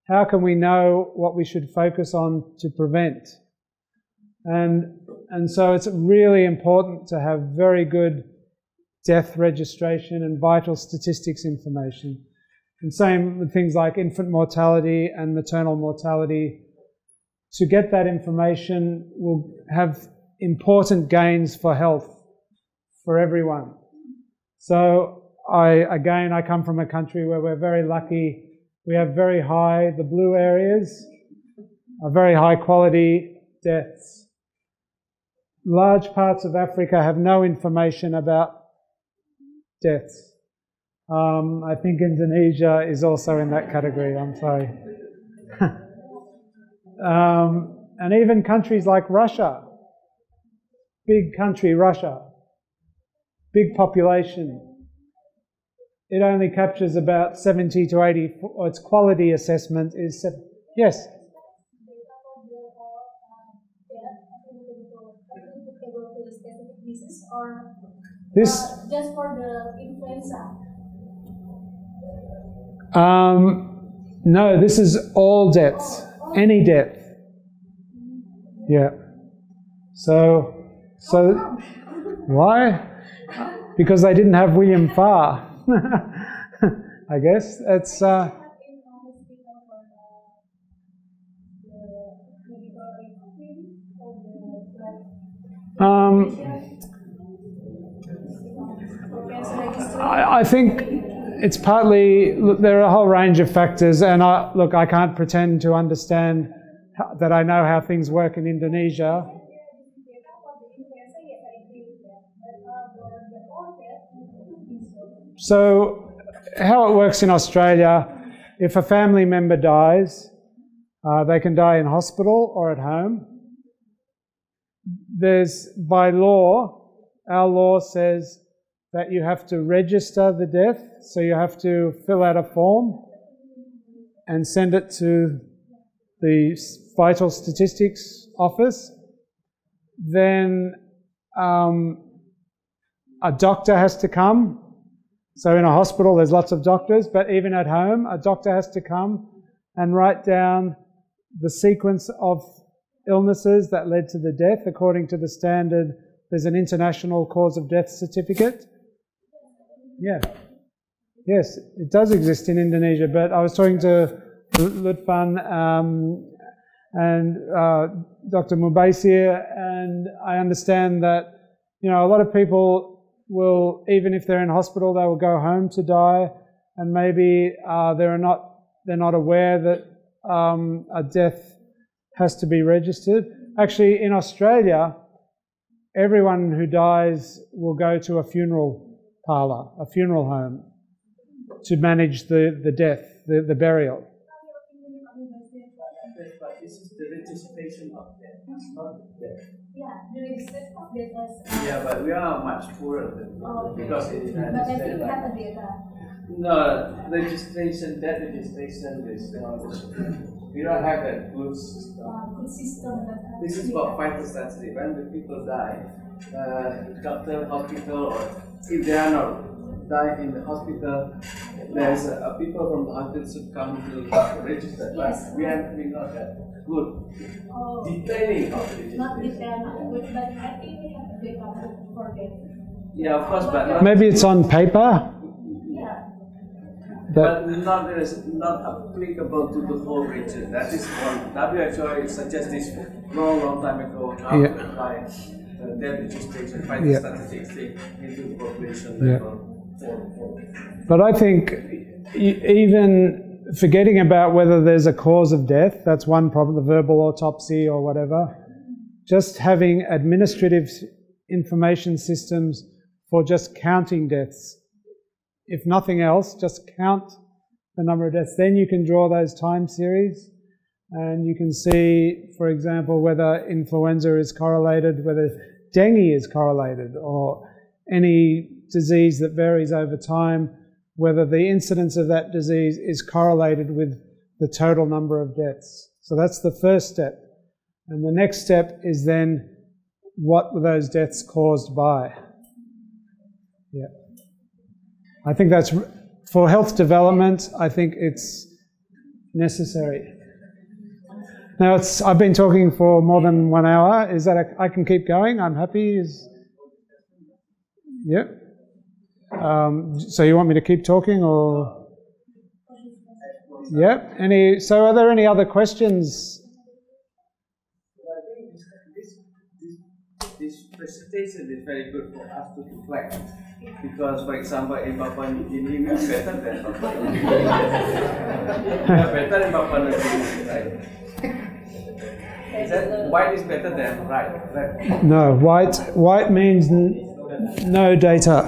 how can we know what we should focus on to prevent? And so it's really important to have very good death registration and vital statistics information. And same with things like infant mortality and maternal mortality. To get that information will have important gains for health for everyone. So I come from a country where we're very lucky. We have the blue areas are very high quality deaths. Large parts of Africa have no information about deaths. I think Indonesia is also in that category, I'm sorry. And even countries like Russia, big country Russia, big population, it only captures about 70 to 80, or its quality assessment is, yes? This just for the influenza? No, this is all deaths, any death. Yeah. So why? Because they didn't have William Farr. I guess it's. I think it's partly, look, there are a whole range of factors, and I can't pretend to understand that I know how things work in Indonesia. So how it works in Australia, if a family member dies, they can die in hospital or at home. By law, our law says that you have to register the death, so you have to fill out a form and send it to the Vital Statistics Office. Then a doctor has to come. So in a hospital there's lots of doctors, but even at home a doctor has to come and write down the sequence of illnesses that led to the death according to the standard. There's an international cause of death certificate. Yeah. Yes, it does exist in Indonesia, but I was talking to Lutfan and Dr. Mubaisir, and I understand that, you know, a lot of people will, even if they're in hospital, they will go home to die, and maybe they're not aware that a death has to be registered. Actually, in Australia, everyone who dies will go to a funeral parlour, a funeral home, to manage the death, the burial. But this is the registration of death, not the death. Yeah, the registration of death. Yeah, but we are much poorer than because it is. But I think you have the data. No, registration, death registration is, we don't have that good system. Good system. This is about 5%. When the people die, doctor, hospital, or if they are not die in the hospital, there's people from the hospital should come to register. Yes. But we not that good detailing of registration. Not detailed, but I think we have data for that. Yeah, of course, but maybe it's on paper. Yeah. But not applicable to the whole region. That is one. WHO suggested this long time ago. How to apply death registration, find statistics into the population level. But I think even forgetting about whether there's a cause of death, that's one problem, the verbal autopsy or whatever, just having administrative information systems for just counting deaths. If nothing else, just count the number of deaths. Then you can draw those time series and you can see, for example, whether influenza is correlated, whether dengue is correlated, or any disease that varies over time, whether the incidence of that disease is correlated with the total number of deaths. So that's the first step. And the next step is then, what were those deaths caused by? Yeah. I think that's, for health development, I think it's necessary. Now, I've been talking for more than 1 hour. Is that I can keep going? I'm happy. Yeah. So you want me to keep talking, or? Yeah. So are there any other questions? This presentation is very good for us to reflect. Because, for example, in Papua New Guinea, it's better than Papua New Guinea. Better in Papua New Guinea, right? Is that white is better than right? No, white means no data.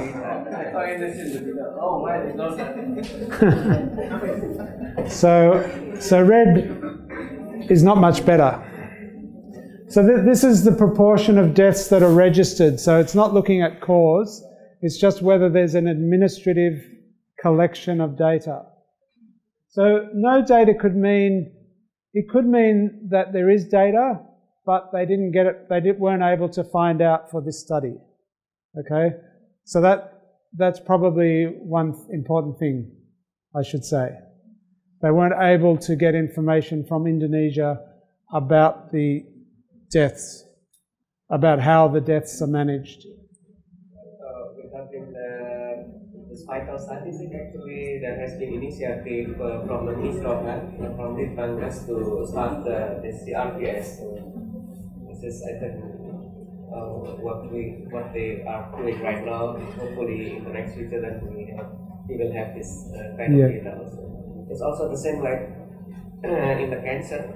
Oh, white is not data. So red is not much better. So this is the proportion of deaths that are registered. So it's not looking at cause. It's just whether there's an administrative collection of data. So no data could mean that there is data, but they didn't get it. They weren't able to find out for this study. Okay, so that's probably one important thing I should say. They weren't able to get information from Indonesia about the deaths, about how the deaths are managed. Regarding the vital statistic, actually there has been initiative from the Ministry of Health, from the Bangladesh, to start the CRPS. This is, I think, what they are doing right now. Hopefully in the next future then we will have this kind of data also. It's also the same like in the cancer.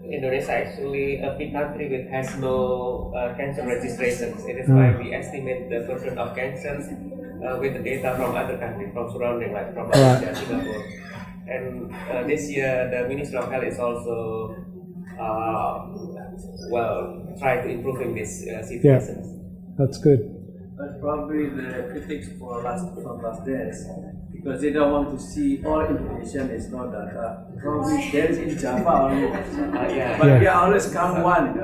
Indonesia actually a big country which has no cancer registrations. It is why we estimate the percent of cancers with the data from other countries, from surrounding, like from Malaysia, Singapore. And this year the Ministry of Health is also try to improving this situation. Yeah, that's good. But probably the critics from last days, because they don't want to see all information is not data. Probably there is in Java only. But we always come one.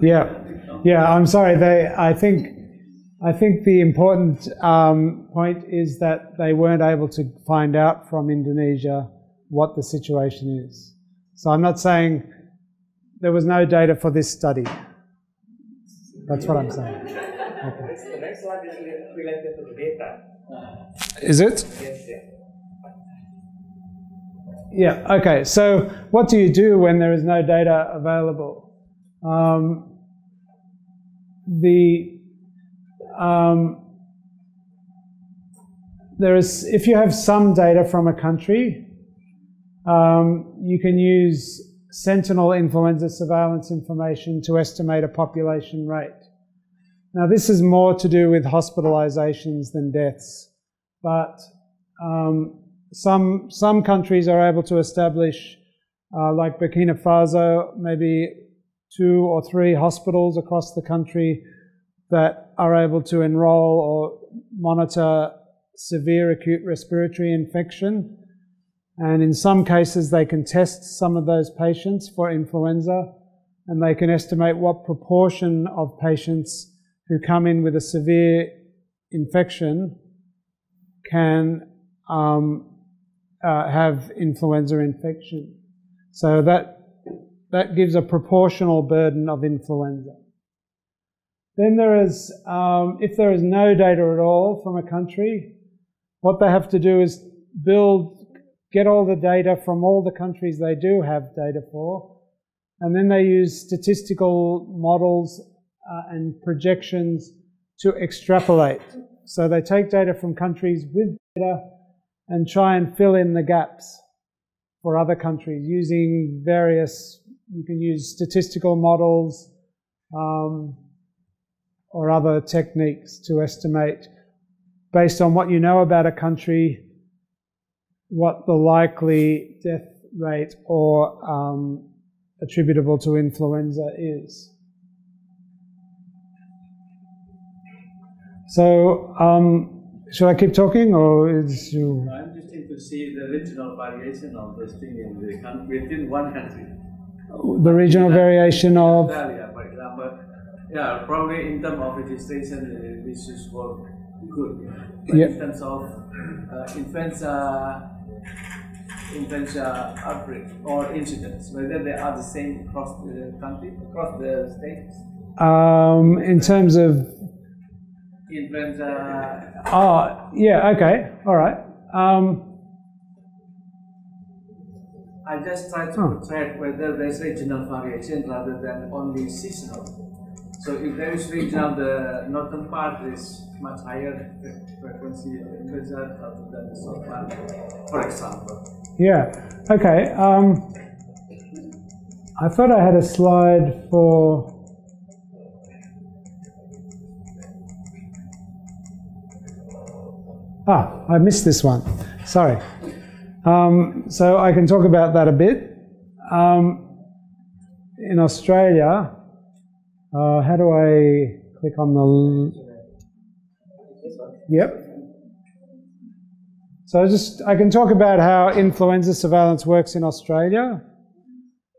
Yeah. I'm sorry. I think the important point is that they weren't able to find out from Indonesia what the situation is. So I'm not saying there was no data for this study. That's what I'm saying. Okay. The next one is related to the data. Is it? Yes, yeah. Yeah, okay. So what do you do when there is no data available? If you have some data from a country, you can use sentinel influenza surveillance information to estimate a population rate. Now, this is more to do with hospitalizations than deaths, but some countries are able to establish, like Burkina Faso, maybe 2 or 3 hospitals across the country that are able to enroll or monitor severe acute respiratory infection. And in some cases, they can test some of those patients for influenza, and they can estimate what proportion of patients who come in with a severe infection can have influenza infection. So that gives a proportional burden of influenza. Then there is, if there is no data at all from a country, what they have to do is get all the data from all the countries they do have data for, and then they use statistical models and projections to extrapolate. So they take data from countries with data and try and fill in the gaps for other countries using you can use statistical models or other techniques to estimate, based on what you know about a country, what the likely death rate or attributable to influenza is. So, should I keep talking, or is you? I'm just interested to see the regional variation of this thing in the country, within one country. The regional variation of? Australia, for example. Yeah, probably in terms of registration, this is for good. But in terms of influenza outbreak or incidents, whether they are the same across the country, across the states? In terms of influenza. Oh, yeah, okay, all right. I just try to track whether there's regional variation rather than only seasonal. So if there is regional, the northern part is much higher frequency of influenza rather than the south part, for example. Yeah, okay. I thought I had a slide for... I missed this one. Sorry. So I can talk about that a bit. In Australia, how do I click on the... Yep. So I can talk about how influenza surveillance works in Australia.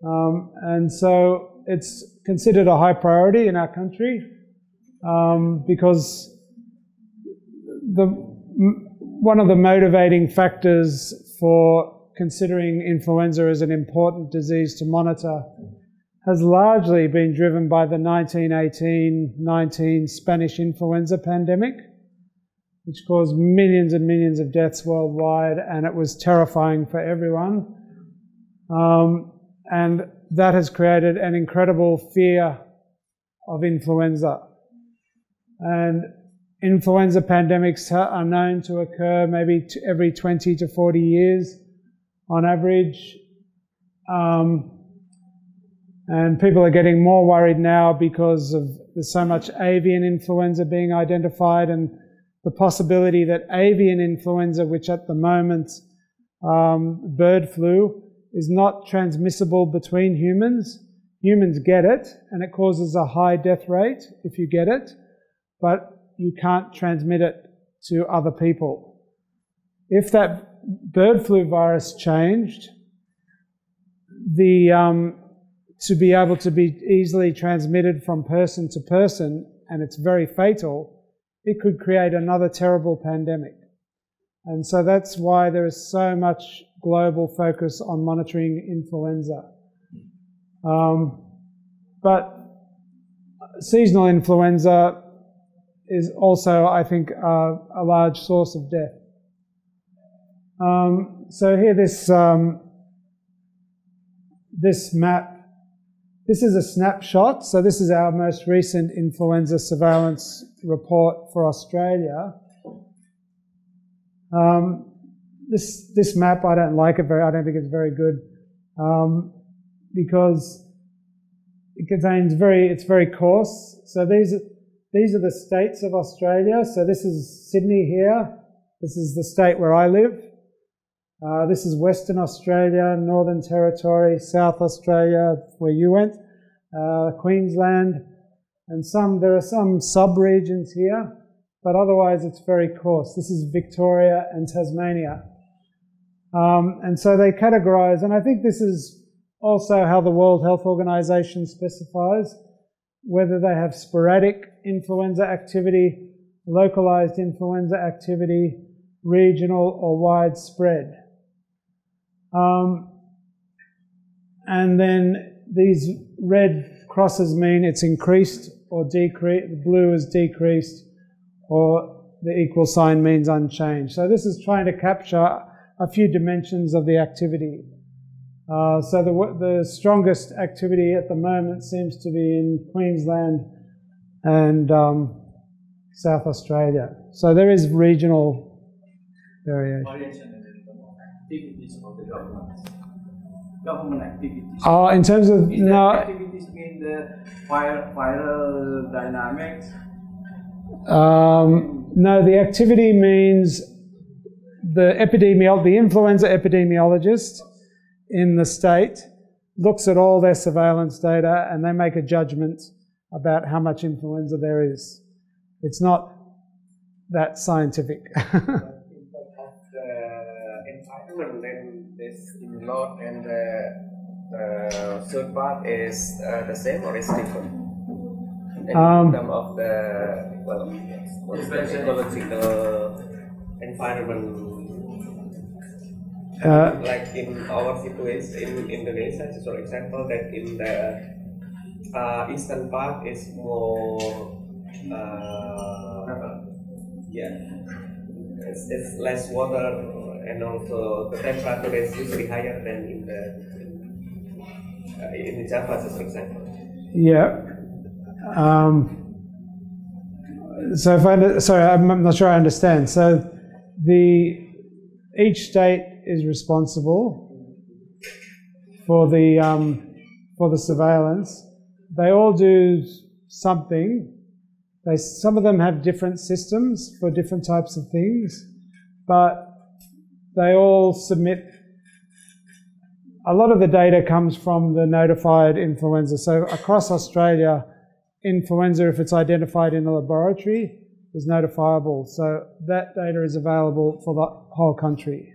And so it's considered a high priority in our country because one of the motivating factors for considering influenza as an important disease to monitor has largely been driven by the 1918-19 Spanish influenza pandemic, which caused millions and millions of deaths worldwide, and it was terrifying for everyone. And that has created an incredible fear of influenza. And influenza pandemics are known to occur maybe every 20 to 40 years on average. And people are getting more worried now because there's so much avian influenza being identified, and the possibility that avian influenza, which at the moment, bird flu, is not transmissible between humans. Humans get it, and it causes a high death rate if you get it, but you can't transmit it to other people. If that bird flu virus changed, to be able to be easily transmitted from person to person, and it's very fatal, it could create another terrible pandemic. And so that's why there is so much global focus on monitoring influenza. But seasonal influenza is also, I think, a large source of death. So here, this map, this is a snapshot. So this is our most recent influenza surveillance report for Australia. This map, I don't like it very. I don't think it's very good because it contains it's very coarse. So these are the states of Australia. So this is Sydney here. This is the state where I live. This is Western Australia, Northern Territory, South Australia, where you went, Queensland, and there are some sub-regions here, but otherwise it's very coarse. This is Victoria and Tasmania. And so they categorise, and I think this is also how the World Health Organization specifies, whether they have sporadic influenza activity, localised influenza activity, regional or widespread. And then these red crosses mean it's increased or decreased, the blue is decreased, or the equal sign means unchanged. So this is trying to capture a few dimensions of the activity. So the strongest activity at the moment seems to be in Queensland and South Australia. So there is regional variation. Activities of the government activities. In terms of activities mean the viral dynamics. No, the activity means the influenza epidemiologist in the state looks at all their surveillance data and they make a judgment about how much influenza there is. It's not that scientific. Then this in lot and the third part is the same or is different? In terms of the well, what's the ecological environment like in our situation in Indonesia, just for example, that in the eastern part is more it's less water, and also the temperature is usually higher than in the Java, just for example. Yeah. So I'm not sure I understand. So each state is responsible for the surveillance. They all do something. Some of them have different systems for different types of things, but they all submit. A lot of the data comes from the notified influenza. So across Australia, influenza, if it's identified in a laboratory, is notifiable. So that data is available for the whole country.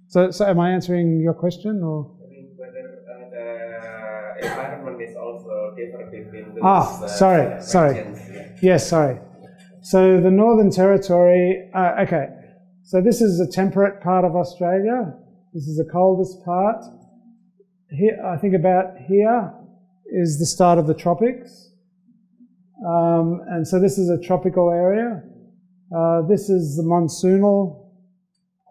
So am I answering your question, or? I mean, whether the environment is also different between those sorry. regions. Yes, sorry. So the Northern Territory, okay. So this is a temperate part of Australia. This is the coldest part. Here, I think about here is the start of the tropics. And so this is a tropical area. This is the monsoonal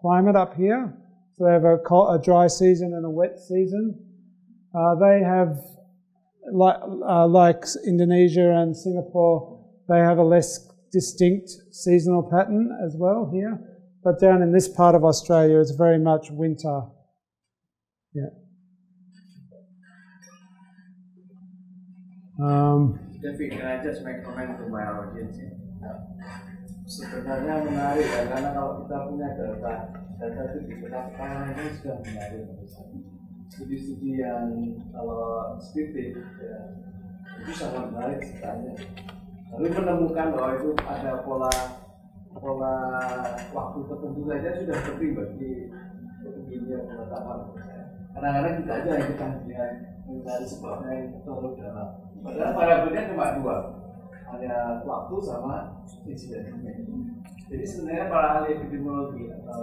climate up here. So they have a dry season and a wet season. They have, like Indonesia and Singapore, they have a less distinct seasonal pattern as well here. But down in this part of Australia, it's very much winter. Yeah. David, can I just make comment to my audience? Sebenarnya menarik ya, karena kalau kita punya data itu di kota-kota ini sudah menarik. Studi-studi yang kalau statistik ya, itu sangat menarik sebenarnya. Lalu menemukan bahwa itu ada pola waktu tertentu saja sudah penting bagi ketinggian penetapan. Kadang-kadang kita aja yang kita mencari sebabnya yang terlalu dalam. Padahal variabelnya cuma dua, hanya waktu sama insiden. Jadi sebenarnya para ahli epidemiologi atau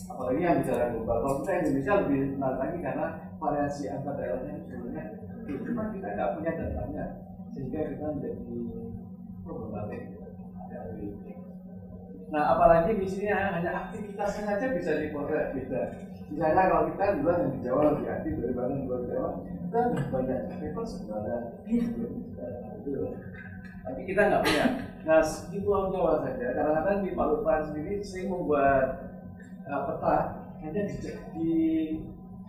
apalagi yang bicara global, kalau kita Indonesia lebih menarik lagi karena variasi antar daerahnya sebenarnya cuma kita nggak punya datanya, sehingga kita menjadi problematik. Nah, apalagi di sini hanya aktivitasnya saja bisa dipotret beda. Misalnya kalau kita duluan yang di Jawa lebih aktif daripada di luar Jawa, kita banyak paper sebenarnya tapi kita nggak punya. Nah, di Pulau Jawa saja, kadang-kadang di Maluku sendiri sering membuat peta hanya di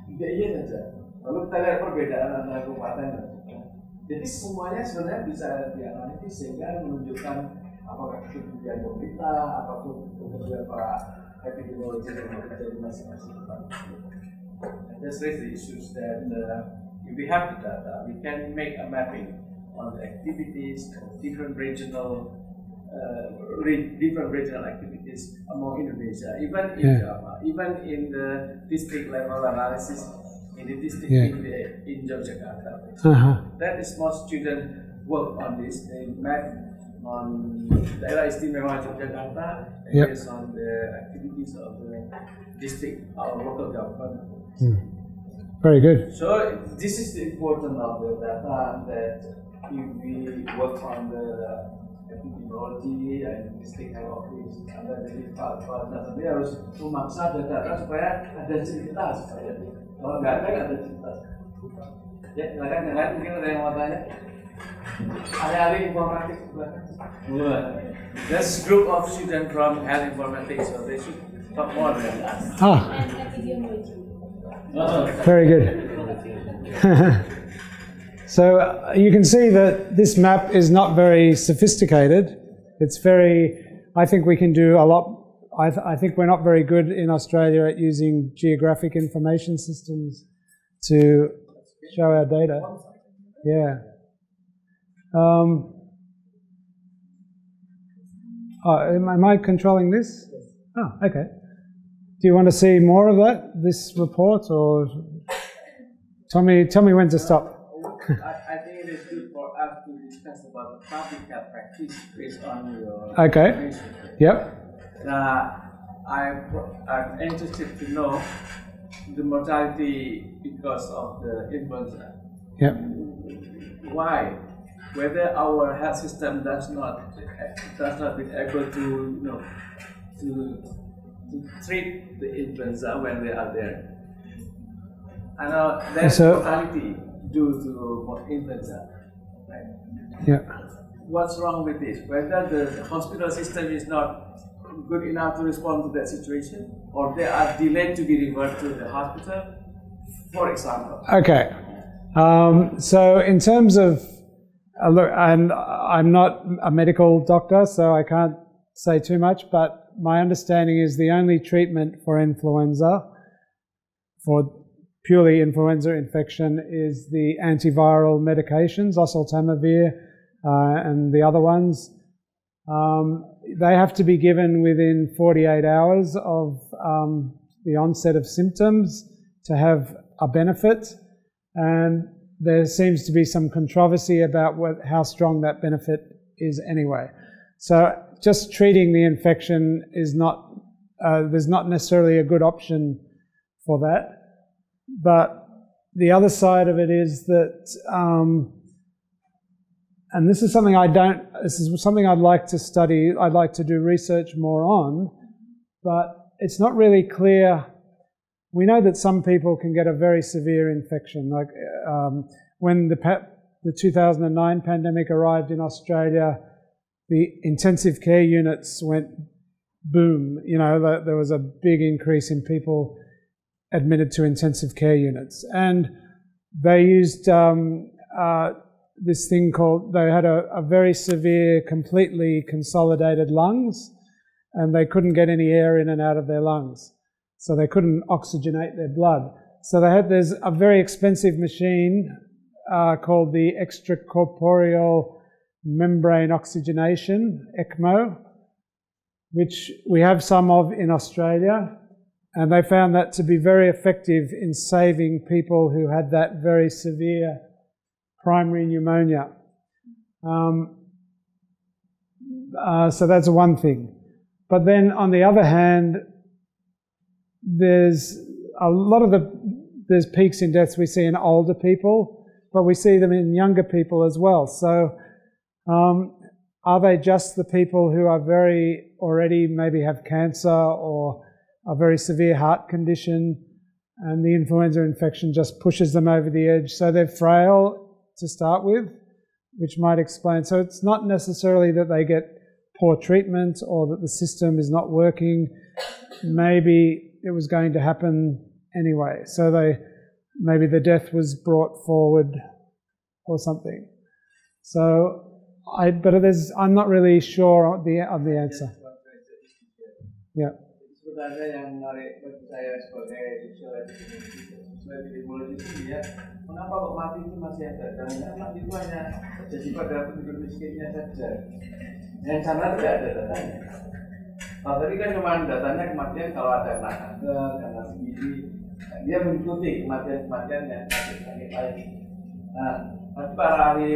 DIY saja. Lalu kita lihat perbedaan antara kabupaten. Jadi semuanya sebenarnya bisa dianalisis sehingga menunjukkan apakah itu kemudian pemerintah ataupun kemudian para epidemiologi yang bekerja di masing-masing tempat. Just raise the issues that if we have the data, we can make a mapping on the activities of different regional activities among Indonesia, even in Java, even in the district level analysis in the district in Yogyakarta. That is most students work on this. They map on daerah istimewa Yogyakarta based on the activities of the district or local government. Very good. So this is the importance of the data, that if we work on the epidemiology and district health office, Anda jadi partner sendiri harus memaksa data supaya ada cerita, supaya kalau nggak ada cerita. Ya, silakan yang lain mungkin ada yang mau tanya. Ahli informatik sebelah. There's a group of students from health informatics, so they should talk more than us. Very good. So you can see that this map is not very sophisticated. It's very, I think we can do a lot. I think we're not very good in Australia at using geographic information systems to show our data. Yeah. Am I controlling this? Oh, okay. Do you want to see more of that, this report, or tell me when to stop? I think it is good for us to discuss about public health practice based on your Okay. information. Yep. I'm interested to know the mortality because of the influenza. Yep. Why? Whether our health system does not be able to to treat the influenza when they are there. I know there's mortality due to influenza, right? Yeah. What's wrong with this? Whether the hospital system is not good enough to respond to that situation, or they are delayed to be referred to the hospital, for example. Okay. So in terms of, look, and I'm not a medical doctor, so I can't say too much, but my understanding is the only treatment for influenza, for purely influenza infection, is the antiviral medications, oseltamivir, and the other ones. They have to be given within 48 hours of the onset of symptoms to have a benefit, and there seems to be some controversy about how strong that benefit is anyway. So just treating the infection is not, there's not necessarily a good option for that. But the other side of it is that, and this is something this is something I'd like to study, I'd like to do research more on, but it's not really clear. We know that some people can get a very severe infection, like when the 2009 pandemic arrived in Australia, the intensive care units went boom. You know, there was a big increase in people admitted to intensive care units, and they used this thing called, they had a very severe, completely consolidated lungs, and they couldn't get any air in and out of their lungs, so they couldn't oxygenate their blood. So there's a very expensive machine called the extracorporeal membrane oxygenation, ECMO, which we have some of in Australia, and they found that to be very effective in saving people who had that very severe primary pneumonia. So that's one thing. But then on the other hand, there's a lot of there's peaks in deaths we see in older people, but we see them in younger people as well. So are they just the people who are already maybe have cancer or a very severe heart condition, and the influenza infection just pushes them over the edge, so they're frail to start with, which might explain. So it's not necessarily that they get poor treatment or that the system is not working. Maybe it was going to happen anyway, so maybe the death was brought forward or something. So but I'm not really sure of the answer. Yeah. Sebenarnya yang menarik bagi saya sebagai epidemiologis ya, kenapa kok mati itu masih ada? Dan mati itu hanya terjadi pada penduduk miskinnya saja. Yang sana tidak ada datanya. Kalau tadi kan cuma datanya kematian kalau ada anak kanker, karena sendiri, dia mengikuti kematian yang sakit lain. Nah, tapi para ahli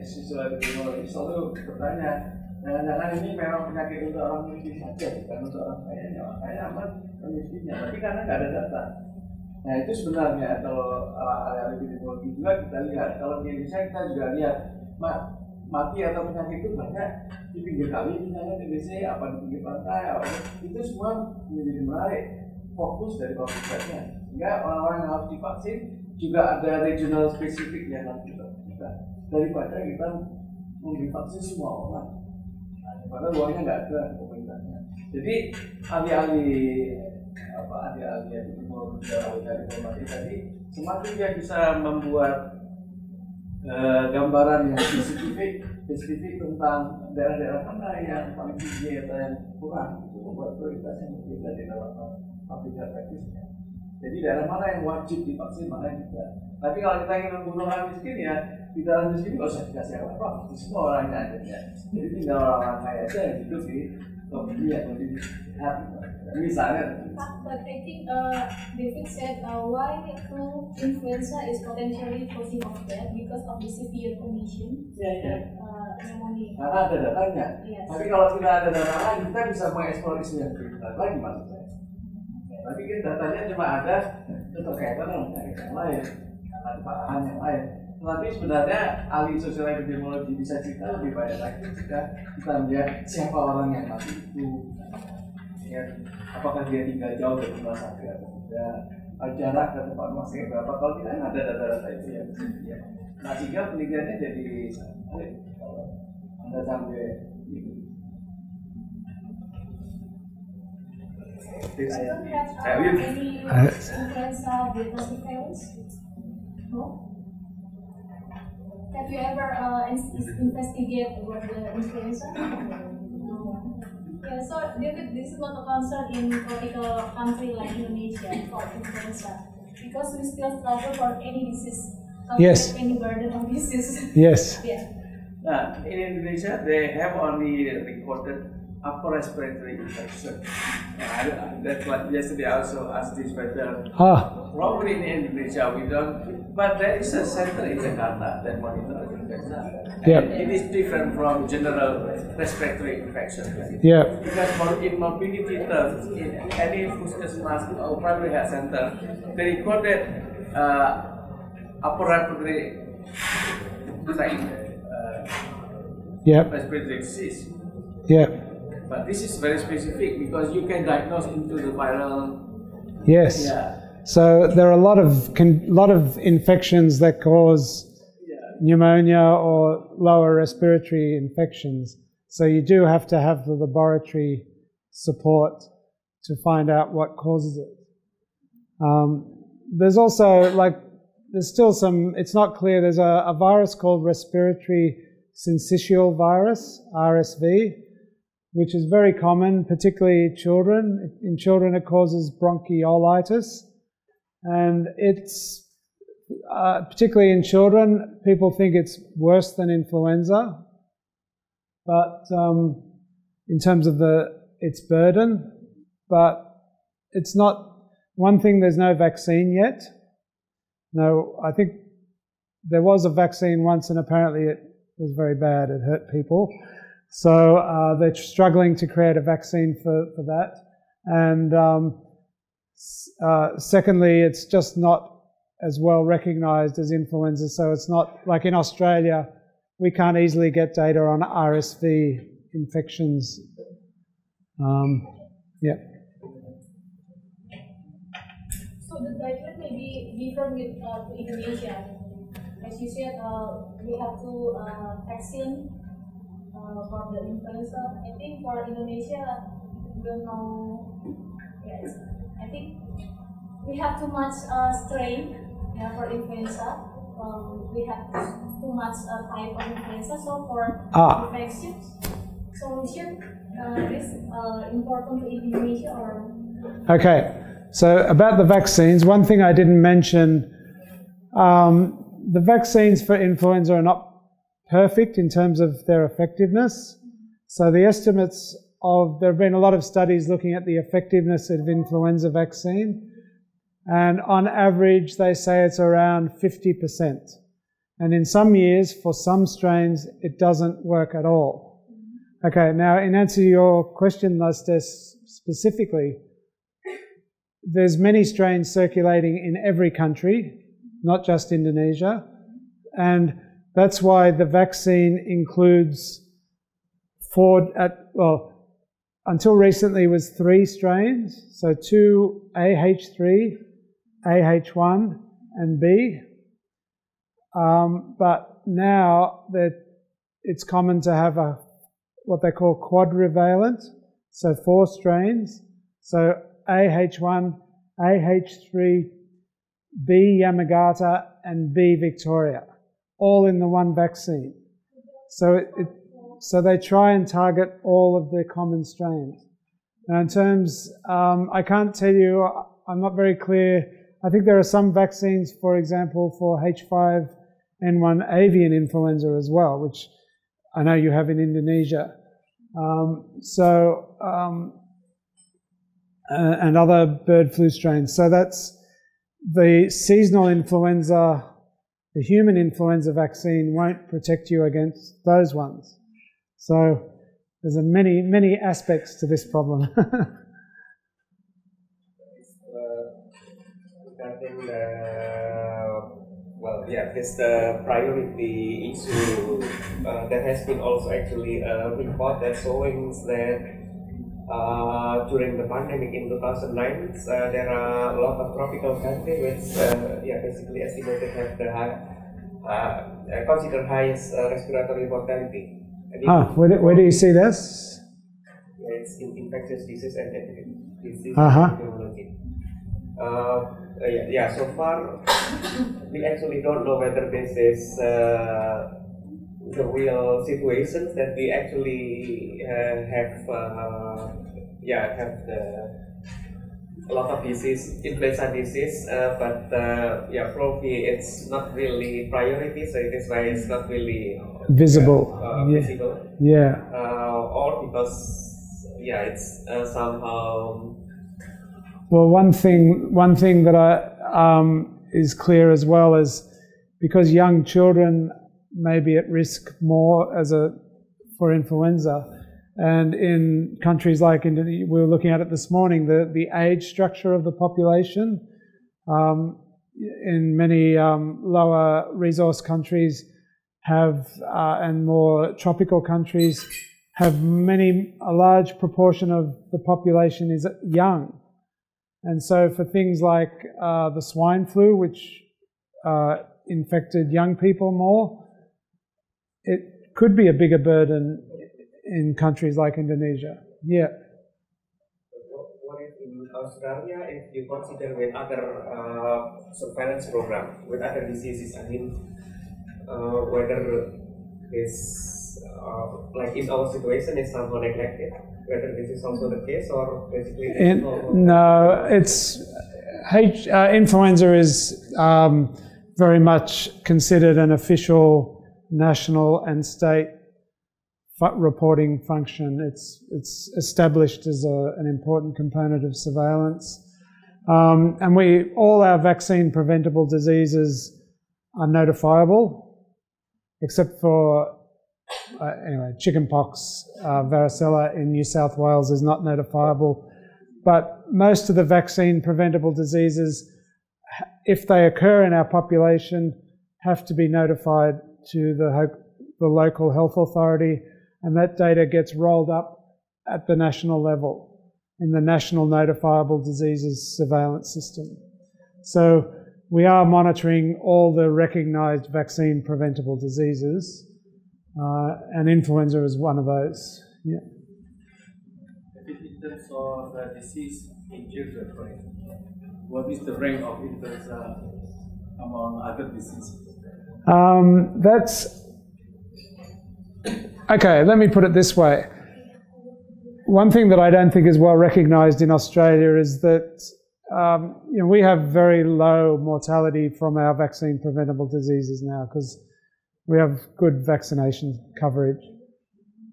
siswa epidemiologis selalu bertanya, jangan-jangan ini memang penyakit untuk orang miskin saja, bukan untuk orang kaya. Orang kaya aman miskinnya, tapi karena nggak ada data. Nah itu sebenarnya kalau ahli epidemiologi juga kita lihat, kalau di Indonesia kita juga lihat mati atau penyakit itu banyak di pinggir kali, misalnya di WC, apa di pinggir pantai, itu semua menjadi menarik fokus dari publikasinya. Sehingga orang-orang yang harus divaksin juga ada regional spesifik yang harus kita daripada kita divaksin semua orang. Padahal uangnya nggak ada pemerintahnya. Jadi ahli-ahli epidemiologi dan ahli tadi semakin dia bisa membuat gambaran yang spesifik tentang daerah-daerah mana yang paling tinggi atau yang kurang, itu membuat prioritas yang berbeda di dalam public health practice-nya. Jadi daerah mana yang wajib divaksin, mana yang tidak. Tapi kalau kita ingin membunuh orang miskin ya, di dalam miskin nggak usah dikasih apa-apa, di semua orangnya ada ya. Jadi tinggal orang kaya aja yang hidup di komedi atau di sehat. Misalnya. But I think David said why influenza is potentially causing of death because of the severe condition. Yeah. pneumonia. Karena ada datanya. Yes. Tapi kalau tidak ada datanya, kita bisa mengeksplor isu yang lagi maksud saya. Tapi kan datanya cuma ada keterkaitan dengan penyakit yang lain, karena keparahan yang lain. Tetapi sebenarnya ahli sosial epidemiologi bisa cerita lebih banyak lagi jika kita melihat siapa orang yang mati itu, ya, apakah dia tinggal jauh dari rumah sakit atau tidak, jarak ke tempat rumah sakit berapa. Kalau kita ada data-data itu ya. Nah, sehingga penelitiannya jadi sulit kalau Anda sampai gitu. You don't have any influenza virus surveillance? No? Have you ever investigate about the influenza? No. Yeah, so David, this is not a concern in tropical country like Indonesia for influenza, because we still struggle for any disease. Yes. Any burden of disease. Yes. Yeah. In Indonesia, they have only recorded upper respiratory infection. That's what yesterday I also asked this whether probably in Indonesia we don't, but there is a center in Jakarta that monitors infection. Yeah. It is different from general respiratory infection. Yeah. Because for in morbidity terms, in any Puskesmas or primary health center, they recorded upper respiratory respiratory disease. Yeah. But this is very specific because you can diagnose into the viral. Yes. Yeah. So there are a lot of infections that cause pneumonia or lower respiratory infections. So you do have to have the laboratory support to find out what causes it. There's also there's still some, it's not clear, there's a virus called respiratory syncytial virus, RSV, which is very common, particularly children. In children it causes bronchiolitis, and it's, particularly in children, people think it's worse than influenza, but in terms of its burden, but it's not, one thing, there's no vaccine yet. No, I think there was a vaccine once and apparently it was very bad, it hurt people. So they're struggling to create a vaccine for that. And secondly, it's just not as well recognized as influenza. So it's not, like in Australia, we can't easily get data on RSV infections. Yeah. So the guideline may be different with Indonesia. As you said, we have to vaccine for the influenza. I think for Indonesia, we don't know. Yes, I think we have too much strain for influenza. We have too much type of influenza. So for infections, solution is important to Indonesia or? Okay. So about the vaccines, one thing I didn't mention, the vaccines for influenza are not perfect in terms of their effectiveness. So the estimates there have been a lot of studies looking at the effectiveness of influenza vaccine, and on average they say it's around 50%. And in some years, for some strains, it doesn't work at all. Okay, now in answer to your question, Lastes, specifically, there's many strains circulating in every country, not just Indonesia, and that's why the vaccine includes until recently was 3 strains, so 2 AH3, AH1 and B, but now it's common to have what they call quadrivalent, so 4 strains, so AH1, AH3, B Yamagata and B Victoria, all in the one vaccine. So they try and target all of the common strains. Now in terms, I can't tell you, I'm not very clear. I think there are some vaccines, for example, for H5N1 avian influenza as well, which I know you have in Indonesia. And other bird flu strains. So that's the seasonal influenza. the human influenza vaccine won't protect you against those ones. So there's many aspects to this problem. This the priority issue that has been also actually a report that showing that during the pandemic in 2009, there are a lot of tropical countries which basically estimated have the considered highest respiratory mortality. Where do you see this? It's in infectious disease and epidemic disease epidemiology. So far we actually don't know whether this is the real situations that we actually have a lot of disease, influenza disease, but probably it's not really priority, so it is why it's not really visible. Visible. Yeah. Or because it's somehow. Well, one thing that is clear as well is because young children may be at risk more for influenza, and in countries like Indonesia, we were looking at it this morning, the age structure of the population in many lower resource countries and more tropical countries have a large proportion of the population is young. And so for things like the swine flu, which infected young people more, it could be a bigger burden in countries like Indonesia. Yeah. What if in Australia, if you consider with other surveillance program, with other diseases, I mean, whether this, like in our situation, is somehow neglected? Whether this is also the case, or basically no, influenza is very much considered an official national and state reporting function. It's established as an important component of surveillance, and all our vaccine preventable diseases are notifiable, except for chickenpox, varicella in New South Wales is not notifiable, but most of the vaccine preventable diseases, if they occur in our population, have to be notified to the local health authority, and that data gets rolled up at the national level in the National Notifiable Diseases Surveillance System. So we are monitoring all the recognised vaccine preventable diseases. And influenza is one of those. Yeah. In terms of disease in children, right? What is the rank of influenza among other diseases? Okay, let me put it this way. One thing that I don't think is well recognised in Australia is that we have very low mortality from our vaccine preventable diseases now because we have good vaccination coverage.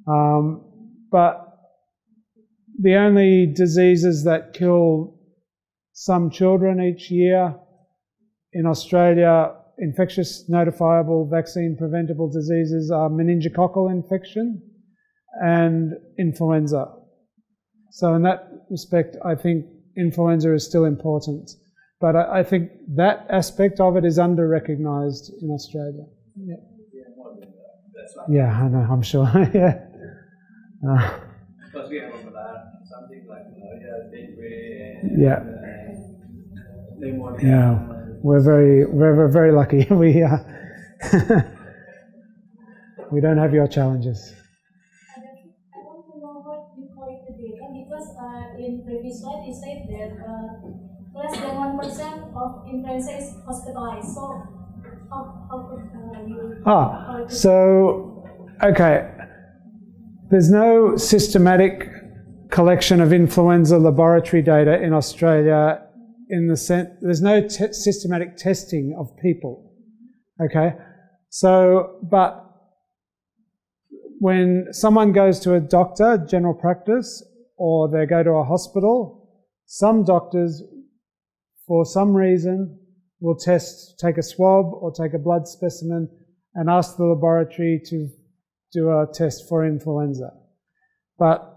But the only diseases that kill some children each year in Australia, infectious notifiable vaccine preventable diseases, are meningococcal infection and influenza. So in that respect, I think influenza is still important. But I think that aspect of it is under-recognised in Australia. Yeah. Yeah, I know, I'm sure. Yeah. Because we have something like dengue. Yeah, we're very lucky. We don't have your challenges. I want to know what you call it the data, because in previous slide you said that less than 1% of influenza is hospitalized. So how could okay. There's no systematic collection of influenza laboratory data in Australia in the sense, there's no systematic testing of people, okay? So, but when someone goes to a doctor, general practice, or they go to a hospital, some doctors, for some reason, will take a swab or take a blood specimen and ask the laboratory to do a test for influenza. But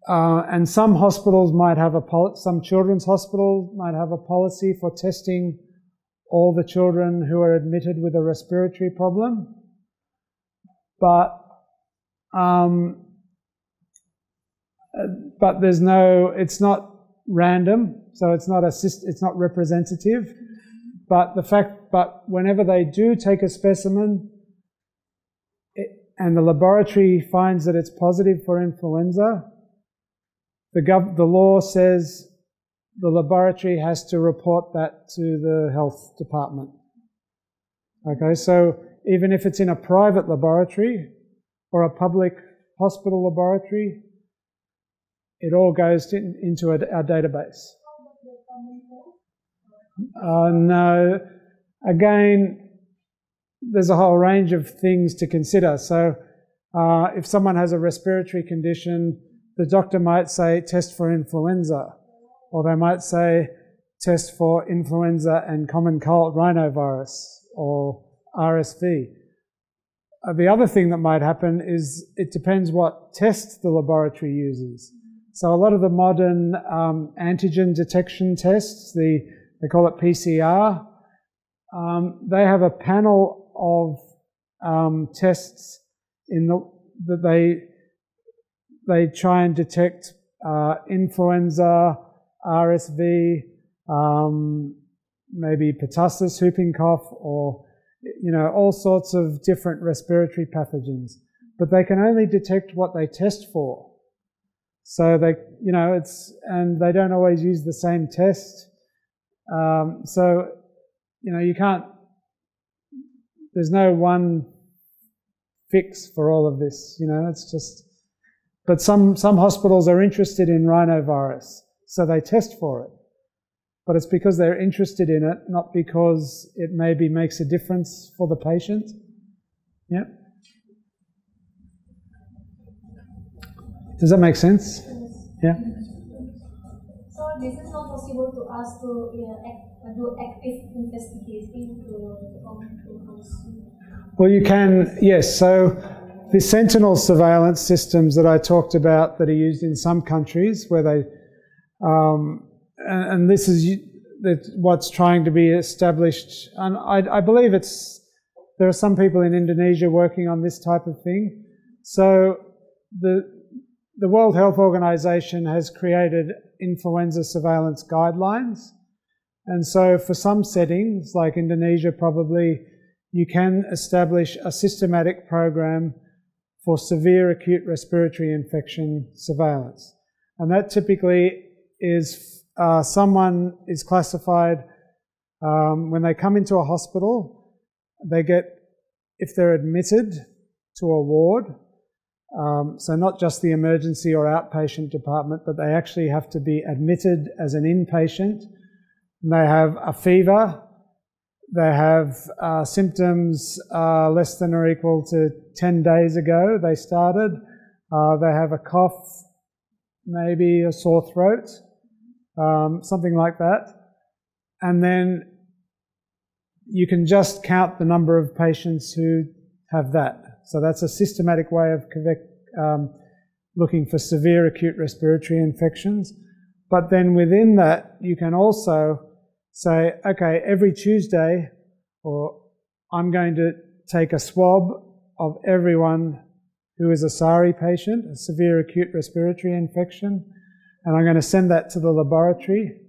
and some hospitals might have some children's hospitals might have a policy for testing all the children who are admitted with a respiratory problem. But there's no, it's not random, so it's not representative. But whenever they do take a specimen and the laboratory finds that it's positive for influenza, the law says the laboratory has to report that to the health department. Okay, so even if it's in a private laboratory or a public hospital laboratory, it all goes into our database. No, again, there's a whole range of things to consider. So if someone has a respiratory condition, the doctor might say test for influenza, or they might say test for influenza and common cold rhinovirus or RSV. The other thing that might happen is it depends what test the laboratory uses. So a lot of the modern antigen detection tests, they call it PCR, they have a panel of tests that they try and detect influenza, RSV, maybe pertussis, whooping cough, or all sorts of different respiratory pathogens. But they can only detect what they test for. So and they don't always use the same test. So you can't. There's no one fix for all of this. It's just. But some hospitals are interested in rhinovirus, so they test for it. But it's because they're interested in it, not because it maybe makes a difference for the patient. Yeah. Does that make sense? Yeah. So this is not possible to us to do active investigation to Well, you can, yes. So the sentinel surveillance systems that I talked about that are used in some countries where they, and this is what's trying to be established. And I believe there are some people in Indonesia working on this type of thing. So the World Health Organization has created influenza surveillance guidelines. And so for some settings, like Indonesia probably, you can establish a systematic program for severe acute respiratory infection surveillance. And that typically is someone is classified when they come into a hospital, if they're admitted to a ward, so not just the emergency or outpatient department, but they actually have to be admitted as an inpatient. And they have a fever, they have symptoms less than or equal to 10 days ago they started, they have a cough, maybe a sore throat, something like that. And then you can just count the number of patients who have that. So that's a systematic way of looking for severe acute respiratory infections. But then within that, you can also say, okay, every Tuesday, or I'm going to take a swab of everyone who is a SARI patient, a severe acute respiratory infection, and I'm going to send that to the laboratory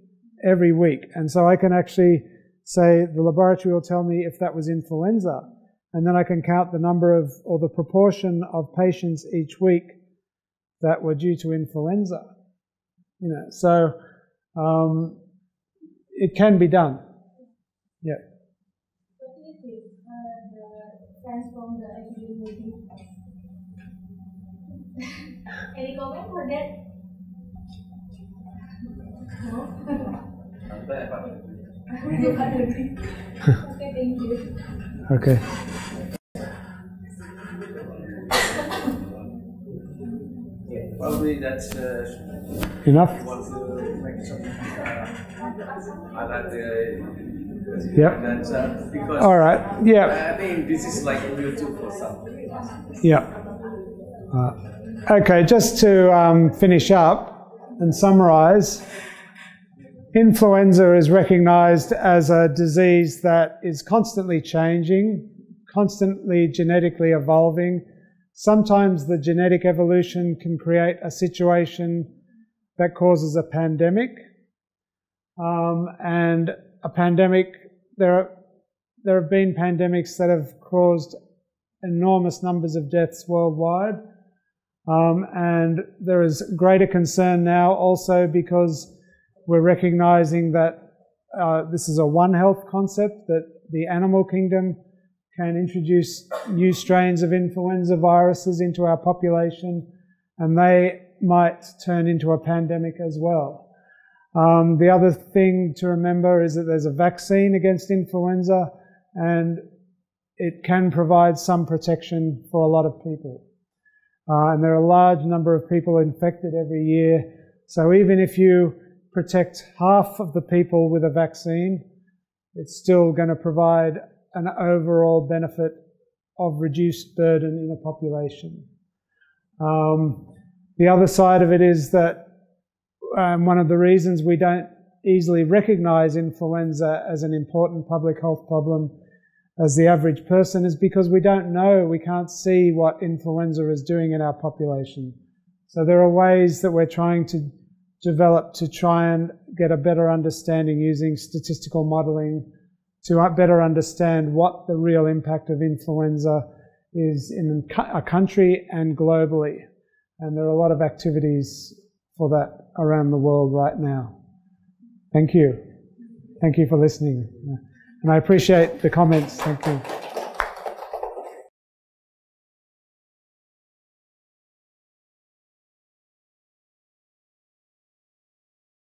every week. And so I can actually say the laboratory will tell me if that was influenza, and then I can count the number of, or the proportion of patients each week that were due to influenza. So it can be done. Yeah. What do you think? The friends from the IKM Building. Any comment for that? No? Okay, thank you. Okay. Probably that's enough. want to make some highlight the Yep. Because all right. Yeah. I think this is like a real tool for some. Yeah. Okay, just to finish up and summarize, influenza is recognized as a disease that is constantly changing, constantly genetically evolving. Sometimes the genetic evolution can create a situation that causes a pandemic. And a pandemic, there have been pandemics that have caused enormous numbers of deaths worldwide. And there is greater concern now also because we're recognizing that this is a One Health concept, that the animal kingdom can introduce new strains of influenza viruses into our population, and they might turn into a pandemic as well. The other thing to remember is that there's a vaccine against influenza, and it can provide some protection for a lot of people. And there are a large number of people infected every year. So even if you protect half of the people with a vaccine, it's still going to provide an overall benefit of reduced burden in a population. The other side of it is that one of the reasons we don't easily recognize influenza as an important public health problem as the average person is because we don't know, we can't see what influenza is doing in our population. So there are ways that we're trying to develop to try and get a better understanding using statistical modelling to better understand what the real impact of influenza is in a country and globally. And there are a lot of activities for that around the world right now. Thank you. Thank you for listening. And I appreciate the comments. Thank you.